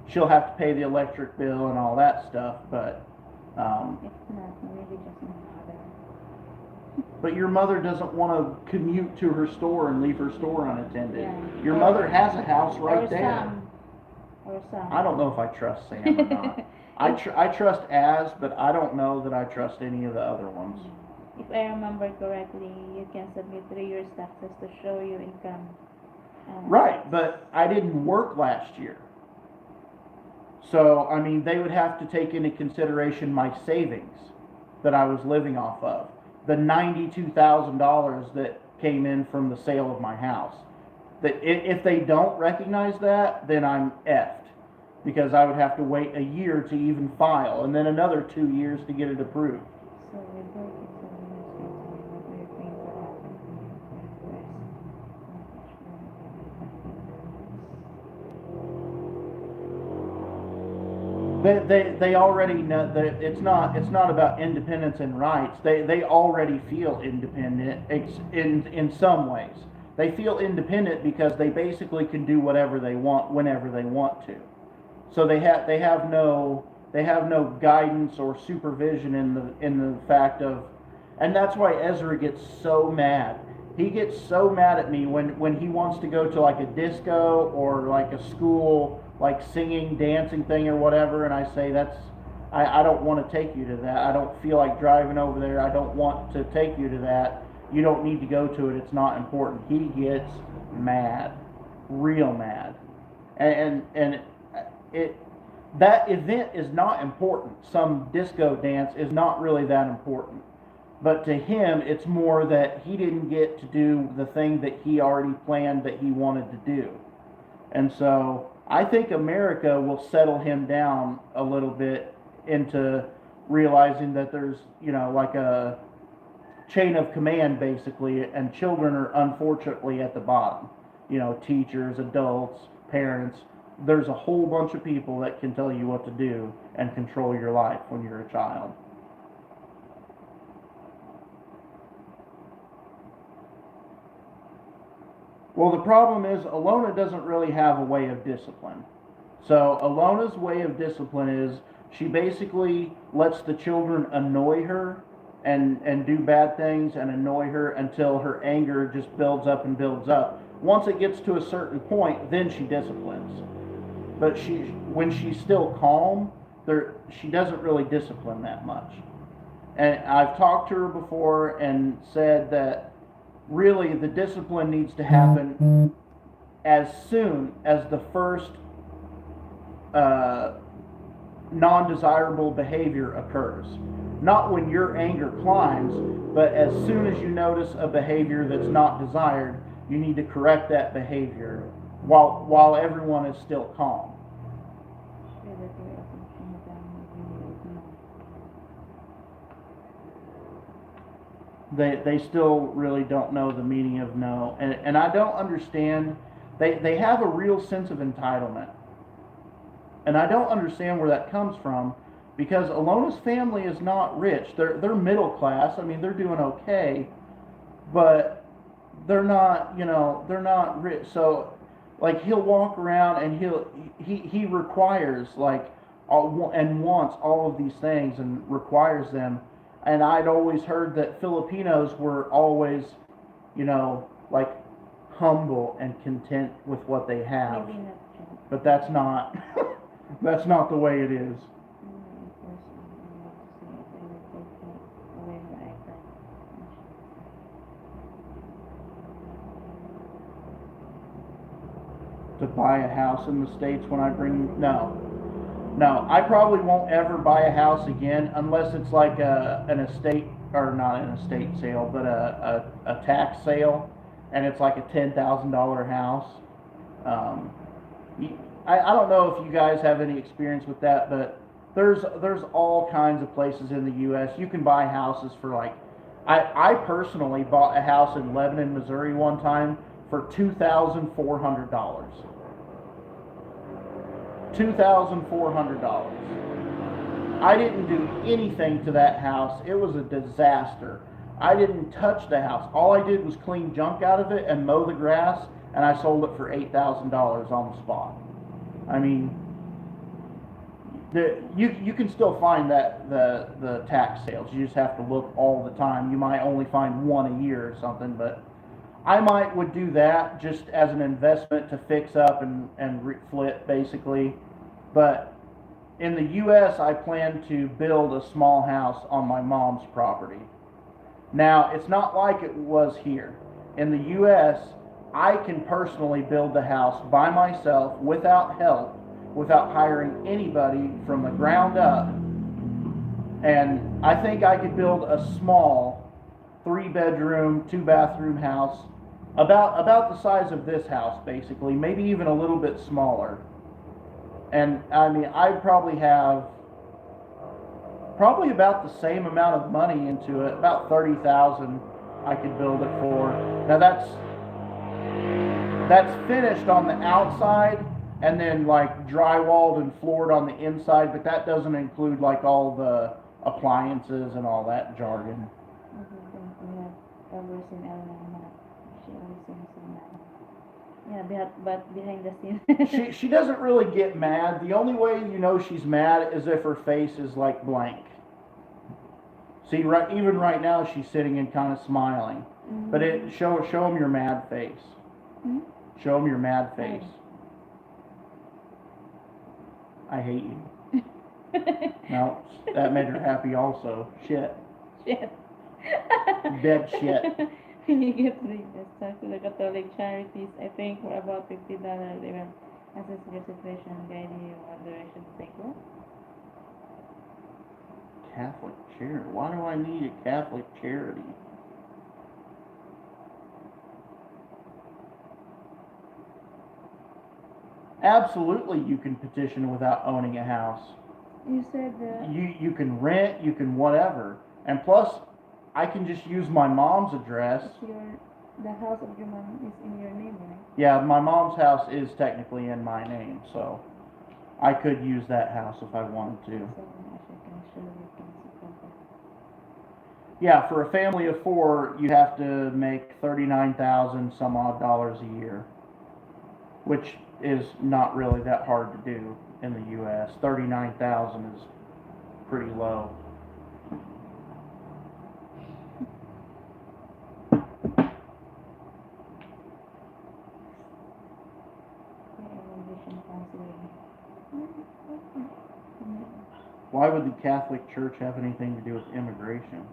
She'll have to pay the electric bill and all that stuff, but If not, maybe just my mother. But your mother doesn't want to commute to her store and leave her store unattended. Yeah. Your mother has a house right there. Or Sam. I don't know if I trust Sam or not. I trust Az, but I don't know that I trust any of the other ones. If I remember correctly, you can submit 3 years taxes to show your income. Right, but I didn't work last year. So, I mean, they would have to take into consideration my savings that I was living off of. The $92,000 that came in from the sale of my house. That if they don't recognize that, then I'm effed. Because I would have to wait a year to even file, and then another 2 years to get it approved. So we both what do you think will happen They already know that it's not about independence and rights. They already feel independent in some ways. They feel independent because they basically can do whatever they want whenever they want to. So they have no guidance or supervision in the fact of, and that's why Ezra gets so mad. He gets so mad at me when he wants to go to like a disco or like a school like singing, dancing thing or whatever, and I say I don't want to take you to that. I don't feel like driving over there. I don't want to take you to that. You don't need to go to it. It's not important. He gets mad, real mad, and that event is not important. Some disco dance is not really that important. But to him, it's more that he didn't get to do the thing that he already planned that he wanted to do. And so I think America will settle him down a little bit into realizing that there's, like a chain of command basically, and children are unfortunately at the bottom. Teachers, adults, parents. There's a whole bunch of people that can tell you what to do and control your life when you're a child. Well, the problem is Alona doesn't really have a way of discipline. So Alona's way of discipline is she basically lets the children annoy her and do bad things and annoy her until her anger just builds up and builds up. Once it gets to a certain point, then she disciplines. But when she's still calm, she doesn't really discipline that much. And I've talked to her before and said that really the discipline needs to happen as soon as the first non-desirable behavior occurs. Not when your anger climbs, but as soon as you notice a behavior that's not desired, you need to correct that behavior while everyone is still calm. They still really don't know the meaning of no. And I don't understand. They have a real sense of entitlement. And I don't understand where that comes from, because Alona's family is not rich. They're middle class. I mean, they're doing okay, but they're not, they're not rich. So like he'll walk around and he requires like and wants all of these things and requires them. And I'd always heard that Filipinos were always, like humble and content with what they have. Maybe not true. But that's not that's not the way it is. To buy a house in the States when I bring no, I probably won't ever buy a house again unless it's like an estate, or not an estate sale, but a tax sale, and it's like a $10,000 house. I don't know if you guys have any experience with that, but there's all kinds of places in the U.S. you can buy houses for like, I personally bought a house in Lebanon, Missouri one time for $2,400. $2,400. I didn't do anything to that house. It was a disaster. I didn't touch the house. All I did was clean junk out of it and mow the grass, and I sold it for $8,000 on the spot. I mean, you can still find the tax sales. You just have to look all the time. You might only find one a year or something, but I would do that just as an investment to fix up and flip basically. But in the U.S., I plan to build a small house on my mom's property. Now, it's not like it was here. In the U.S., I can personally build the house by myself without help, without hiring anybody from the ground up. And I think I could build a small 3-bedroom, 2-bathroom house about the size of this house, basically, maybe even a little bit smaller. And I mean, I'd probably have about the same amount of money into it, about $30,000 I could build it for. Now that's finished on the outside and then like drywalled and floored on the inside, but that doesn't include like all the appliances and all that jargon. Yeah, but behind the scenes. She doesn't really get mad. The only way you know she's mad is if her face is like blank. See, even right now she's sitting and kind of smiling. Mm-hmm. But show them your mad face. Mm-hmm. Show them your mad face. I hate you. No, that made her happy also. Shit. Dead shit. When you get the stuff to the Catholic charities, I think for about $50, they will assess your situation and guide you what direction to take. Catholic charity. Why do I need a Catholic charity? Absolutely, you can petition without owning a house. You said that. You can rent, you can whatever. And plus, I can just use my mom's address. The house of your mom is in your name, right? Yeah, my mom's house is technically in my name, so I could use that house if I wanted to. Yeah, for a family of 4, you have to make 39,000 some odd dollars a year, which is not really that hard to do in the U.S. 39,000 is pretty low. Why would the Catholic Church have anything to do with immigration?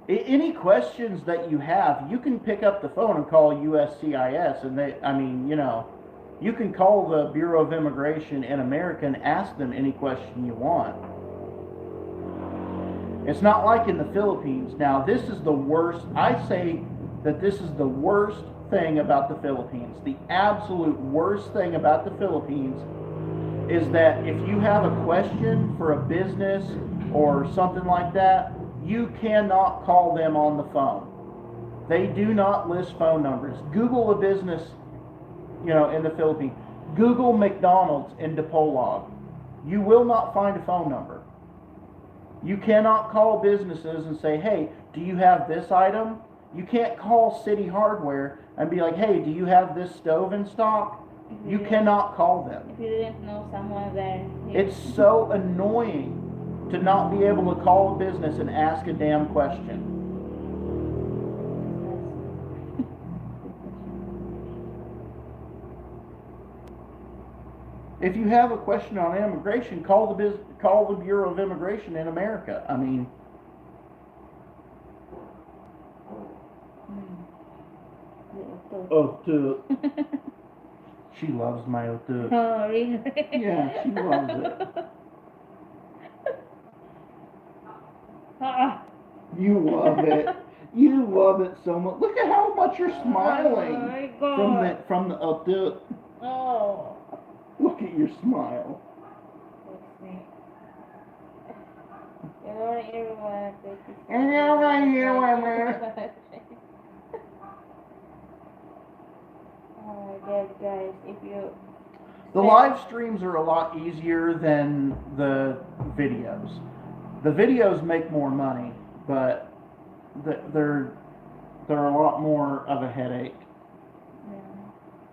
Any questions that you have, you can pick up the phone and call USCIS, and you can call the Bureau of Immigration in America and ask them any question you want. It's not like in the Philippines. Now, this is the worst. I say that this is the worst thing about the Philippines. The absolute worst thing about the Philippines is that if you have a question for a business or something like that, you cannot call them on the phone. They do not list phone numbers. Google a business, in the Philippines. Google McDonald's in Dipolog. You will not find a phone number. You cannot call businesses and say, hey, do you have this item? You can't call City Hardware and be like, hey, do you have this stove in stock? You cannot call them. If you didn't know someone there. It's so annoying to not be able to call a business and ask a damn question. If you have a question on immigration, call the Bureau of Immigration in America. I mean, she loves my otu. Oh, really? Yeah, she loves it. You love it. You love it so much. Look at how much you're smiling. Oh my God. From the otu. Oh. Look at your smile. Oh my God, guys, if you... The live streams are a lot easier than the videos. The videos make more money, but they're a lot more of a headache. Yeah.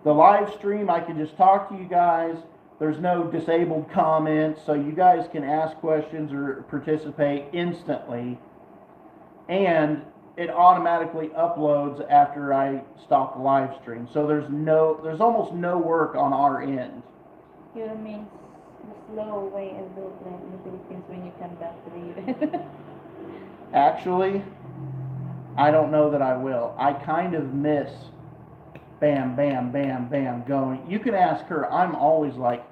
The live stream, I can just talk to you guys. There's no disabled comments, so you guys can ask questions or participate instantly. And it automatically uploads after I stop the live stream. So there's almost no work on our end. You mean the slow way of build like in the Philippines when you come back to the US? Actually, I don't know that I will. I kind of miss bam, bam, bam, bam going. You can ask her. I'm always like,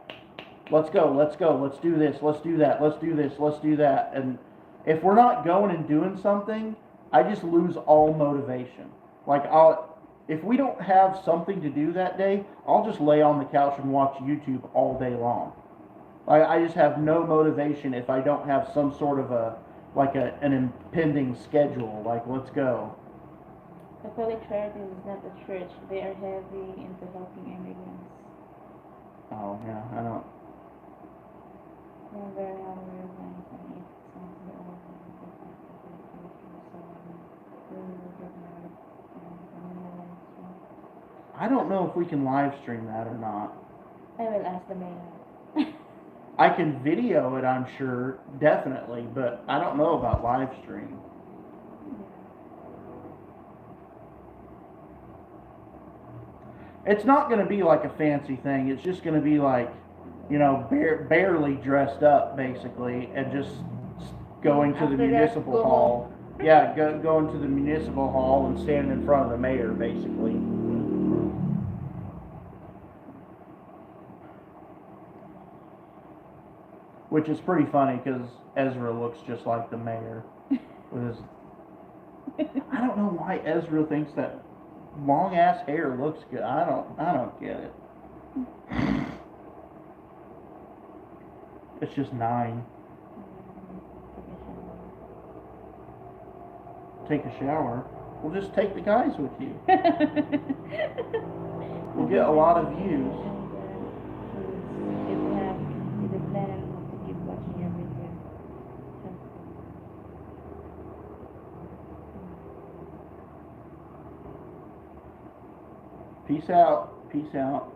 let's go, let's do this, let's do that, let's do this, let's do that. And if we're not going and doing something, I just lose all motivation. Like, if we don't have something to do that day, I'll just lay on the couch and watch YouTube all day long. I just have no motivation if I don't have some sort of an impending schedule. Like, let's go. Catholic Charity is not a church. They are heavy into helping immigrants. Oh, yeah, I don't. They're very organized and it sounds like all I don't know if we can live stream that or not. I will ask the mayor. I can video it, I'm sure, definitely, but I don't know about live stream. It's not going to be like a fancy thing. It's just going to be like, barely dressed up, basically, and just going to the municipal hall. Yeah, going to the municipal hall and standing in front of the mayor, basically. which is pretty funny because Ezra looks just like the mayor with his. I don't know why Ezra thinks that long ass hair looks good. I don't get it. It's just 9. Take a shower. We'll just take the guys with you. We'll get a lot of views. Peace out. Peace out.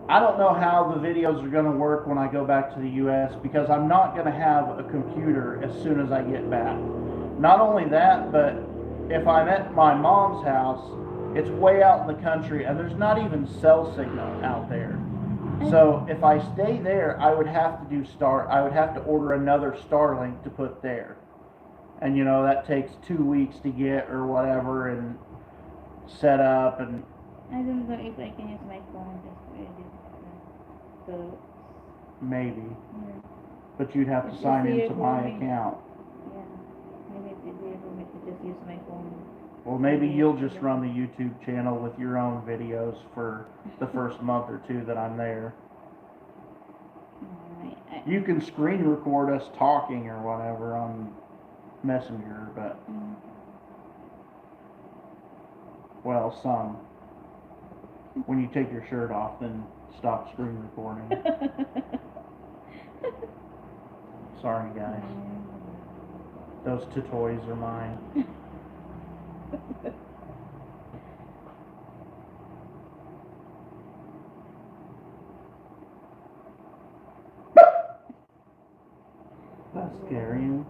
I don't know how the videos are going to work when I go back to the US because I'm not going to have a computer as soon as I get back. Not only that, but if I'm at my mom's house, it's way out in the country and there's not even cell signal out there. So if I stay there, I would have to order another Starlink to put there. And you know, that takes 2 weeks to get or whatever and set up. And I don't know if I can use my phone just to edit. So maybe. yeah. But you'd have to sign into my account. Yeah. Maybe it's easier for me to just use my phone. Well, maybe you'll just run the YouTube channel with your own videos for the first month or 2 that I'm there. You can screen record us talking or whatever on Messenger, but well, some. When you take your shirt off, then stop screen recording. Sorry, guys. Those 2 toys are mine. That's scary.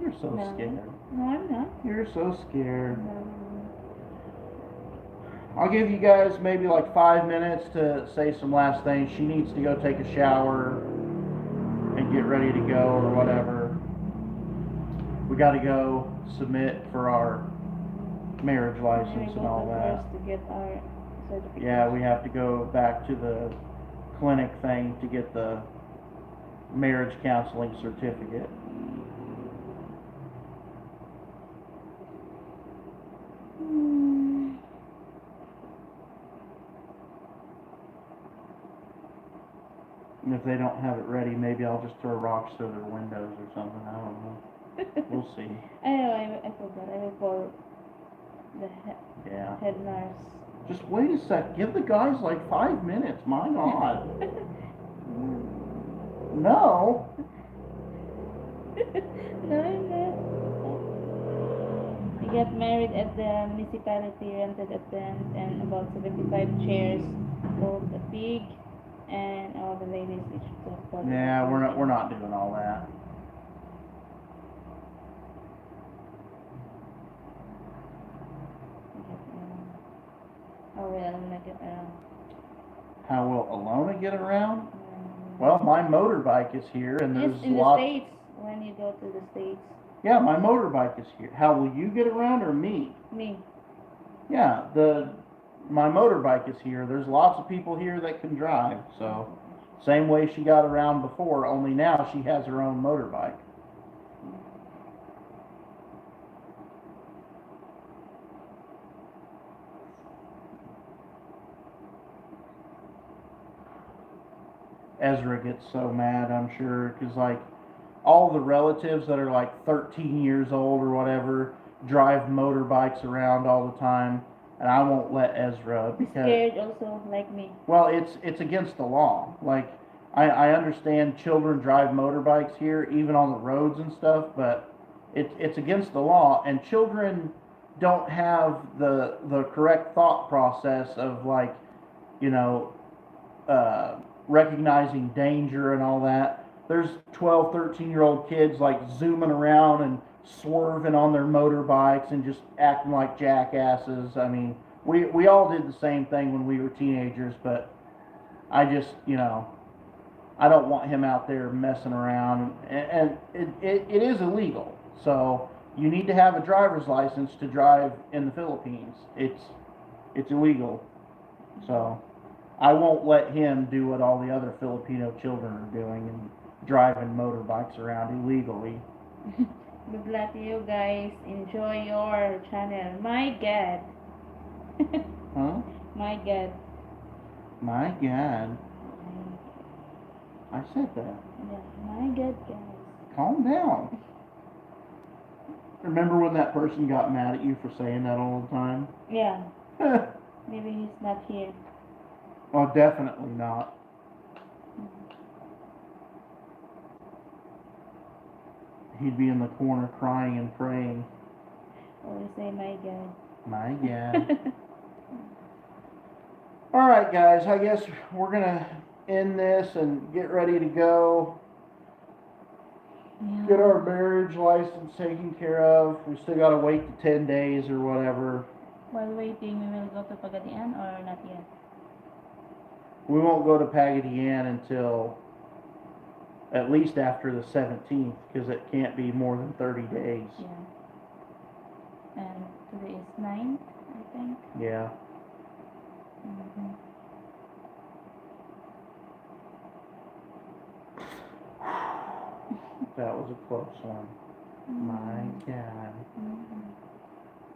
You're so scared. No, I'm not. You're so scared. No. I'll give you guys maybe like 5 minutes to say some last things. She needs to go take a shower and get ready to go or whatever. We got to go submit for our marriage license and all that. To get our certificate. Yeah, we have to go back to the clinic thing to get the marriage counseling certificate. And if they don't have it ready, maybe I'll just throw rocks through their windows or something. I don't know. We'll see. I know, I forgot. I will call the head nurse. Just wait a sec. Give the guys like 5 minutes. My God. No. No, I'm not. We got married at the municipality, rented a tent, and about 75 chairs, both a pig, and all the ladies each took. Yeah, we're not doing all that. How will Alona get around? How will Alona get around? Well, my motorbike is here, and there's in lots. The States, when you go to the States. Yeah, my motorbike is here. How will you get around, or me? Me. Yeah, my motorbike is here. There's lots of people here that can drive, so same way she got around before, only now she has her own motorbike. Ezra gets so mad, I'm sure, because like all the relatives that are like 13 years old or whatever drive motorbikes around all the time, and I won't let Ezra because scared also like me. Well, it's against the law. Like I understand children drive motorbikes here, even on the roads and stuff, but it's against the law, and children don't have the correct thought process of like, you know, recognizing danger and all that. There's 12, 13-year-old kids like zooming around and swerving on their motorbikes and just acting like jackasses. I mean, we all did the same thing when we were teenagers, but I just, you know, I don't want him out there messing around, and it is illegal. So you need to have a driver's license to drive in the Philippines. It's illegal. So I won't let him do what all the other Filipino children are doing and driving motorbikes around illegally. Good luck to you guys. Enjoy your channel. My God. Huh? My God. My God. I said that. Yeah, my God, guys. Calm down. Remember when that person got mad at you for saying that all the time? Yeah, maybe he's not here. Oh, definitely not. He'd be in the corner crying and praying. Always say my God. My God. All right, guys. I guess we're gonna end this and get ready to go. Yeah. Get our marriage license taken care of. We still gotta wait the 10 days or whatever. While waiting, we will go to Pagadian or not yet? We won't go to Pagadian until at least after the 17th, because it can't be more than 30 days. Yeah. And today is 9th, I think. Yeah. Mm-hmm. That was a close one. My God.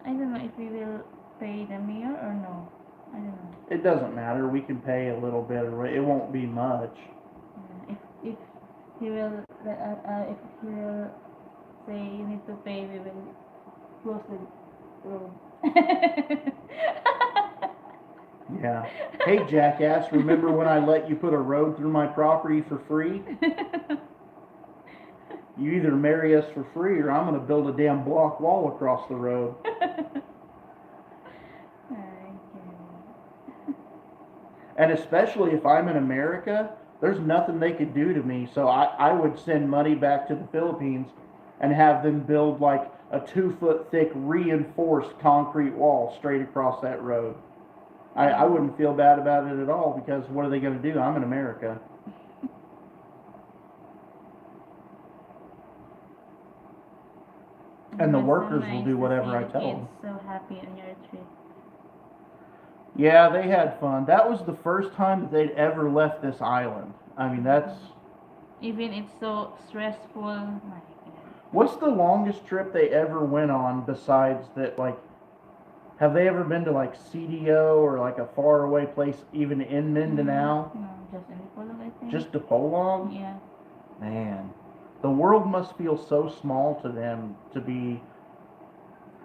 I don't know if we will pay the mayor or no. I don't know. It doesn't matter. We can pay a little bit, or it won't be much. Yeah. If he will if he will say you need to pay, we will close the road. Yeah. Hey, jackass, remember when I let you put a road through my property for free? You either marry us for free or I'm going to build a damn block wall across the road. And especially if I'm in America, there's nothing they could do to me. So I would send money back to the Philippines and have them build like a 2-foot thick reinforced concrete wall straight across that road. I wouldn't feel bad about it at all, because what are they going to do? I'm in America. And the workers will do whatever I tell them. So happy on your trip. Yeah, they had fun. That was the first time that they'd ever left this island. I mean, that's... Even it's so stressful. My God. What's the longest trip they ever went on besides that, like... Have they ever been to, like, CDO or, like, a faraway place even in Mindanao? No, just in Dipolog, I think. Just Dipolog? Yeah. Man, the world must feel so small to them to be...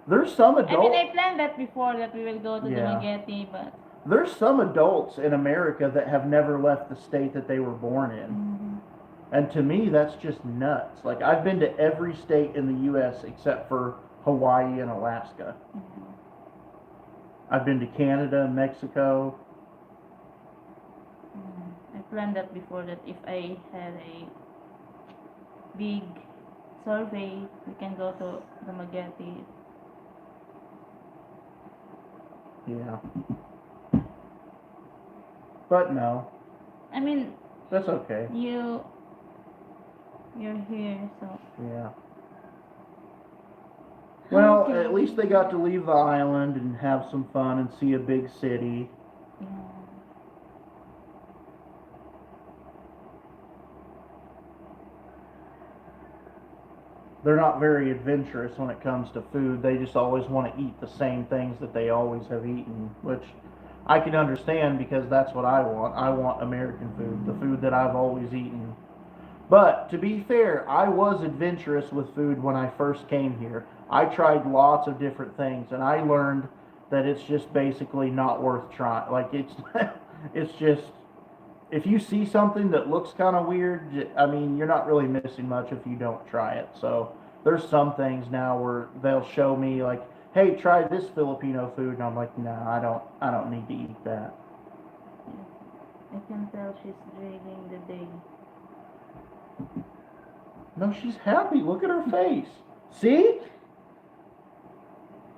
There's some adults... I mean, I planned that before, that we will go to Dumaguete, but... There's some adults in America that have never left the state that they were born in. Mm-hmm. And to me, that's just nuts. Like, I've been to every state in the U.S. except for Hawaii and Alaska. Mm-hmm. I've been to Canada, Mexico. I planned that before, that if I had a big survey, we can go to Dumaguete. Yeah. But no. I mean, That's okay. you're here, so... Yeah. Well, Okay. at least they got to leave the island and have some fun and see a big city. Yeah. They're not very adventurous when it comes to food. They just always want to eat the same things that they always have eaten, which I can understand, because that's what I want. I want American food, the food that I've always eaten. But to be fair, I was adventurous with food when I first came here. I tried lots of different things, and I learned that it's just basically not worth trying. Like, it's just, if you see something that looks kind of weird, I mean, you're not really missing much if you don't try it. So there's some things now where they'll show me, like, hey, try this Filipino food, and I'm like, no, I don't need to eat that. I can tell she's dreading the day. No, she's happy. Look at her face. See?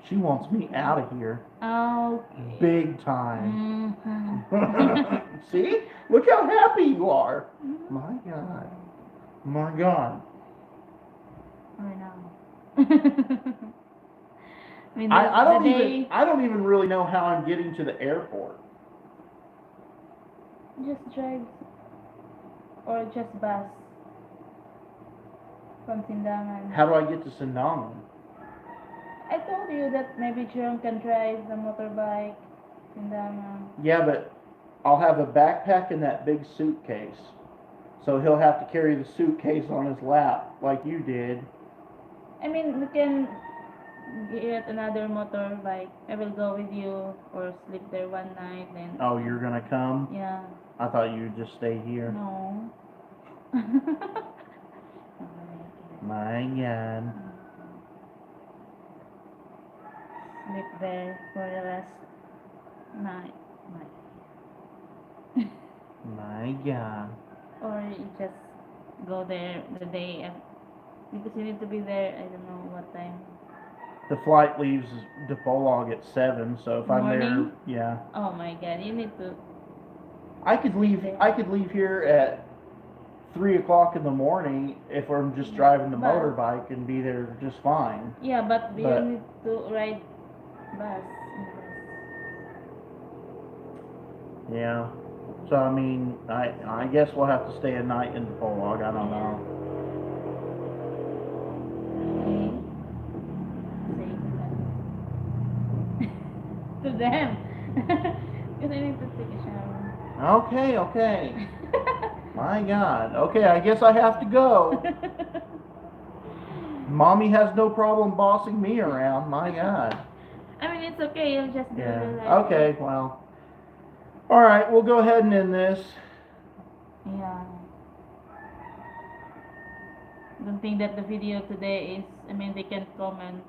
She wants me out of here. Okay. Big time. Mm-hmm. See? Look how happy you are. My God. My God. I know. I don't even really know how I'm getting to the airport. Just drive or just bus from Sindangan. How do I get to Sindangan? I told you that maybe Jerome can drive the motorbike Sindangan. Yeah, but I'll have a backpack and that big suitcase. So he'll have to carry the suitcase on his lap like you did. I mean, we can get another motorbike. I will go with you or sleep there one night then. Oh, you're gonna come? Yeah. I thought you'd just stay here. No. My God. Sleep there for the rest night. My God. Or you just go there the day because you need to be there. I don't know what time. The flight leaves Dipolog at 7, so if I'm there, Morning? yeah. Oh my God! You need to. I could leave here at 3 o'clock in the morning if I'm just driving the But- motorbike and be there just fine. Yeah, but you But- need to ride bus. Yeah. So I mean, I guess we'll have to stay a night in Dipolog. I don't know. Okay. Say to them. Because I need to take a shower. Okay, okay. My God. Okay, I guess I have to go. Mommy has no problem bossing me around. My God. I mean, it's okay. You'll just do Yeah. the life. Okay, well. All right, we'll go ahead and end this. Yeah. Don't think that the video today is, I mean, they can comment.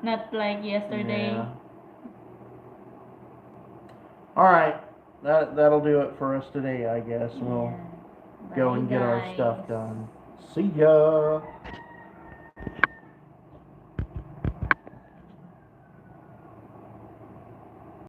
Not like yesterday. Yeah. All right. That'll do it for us today, I guess. We'll Yeah. go Bye, and get our guys. stuff done. See ya.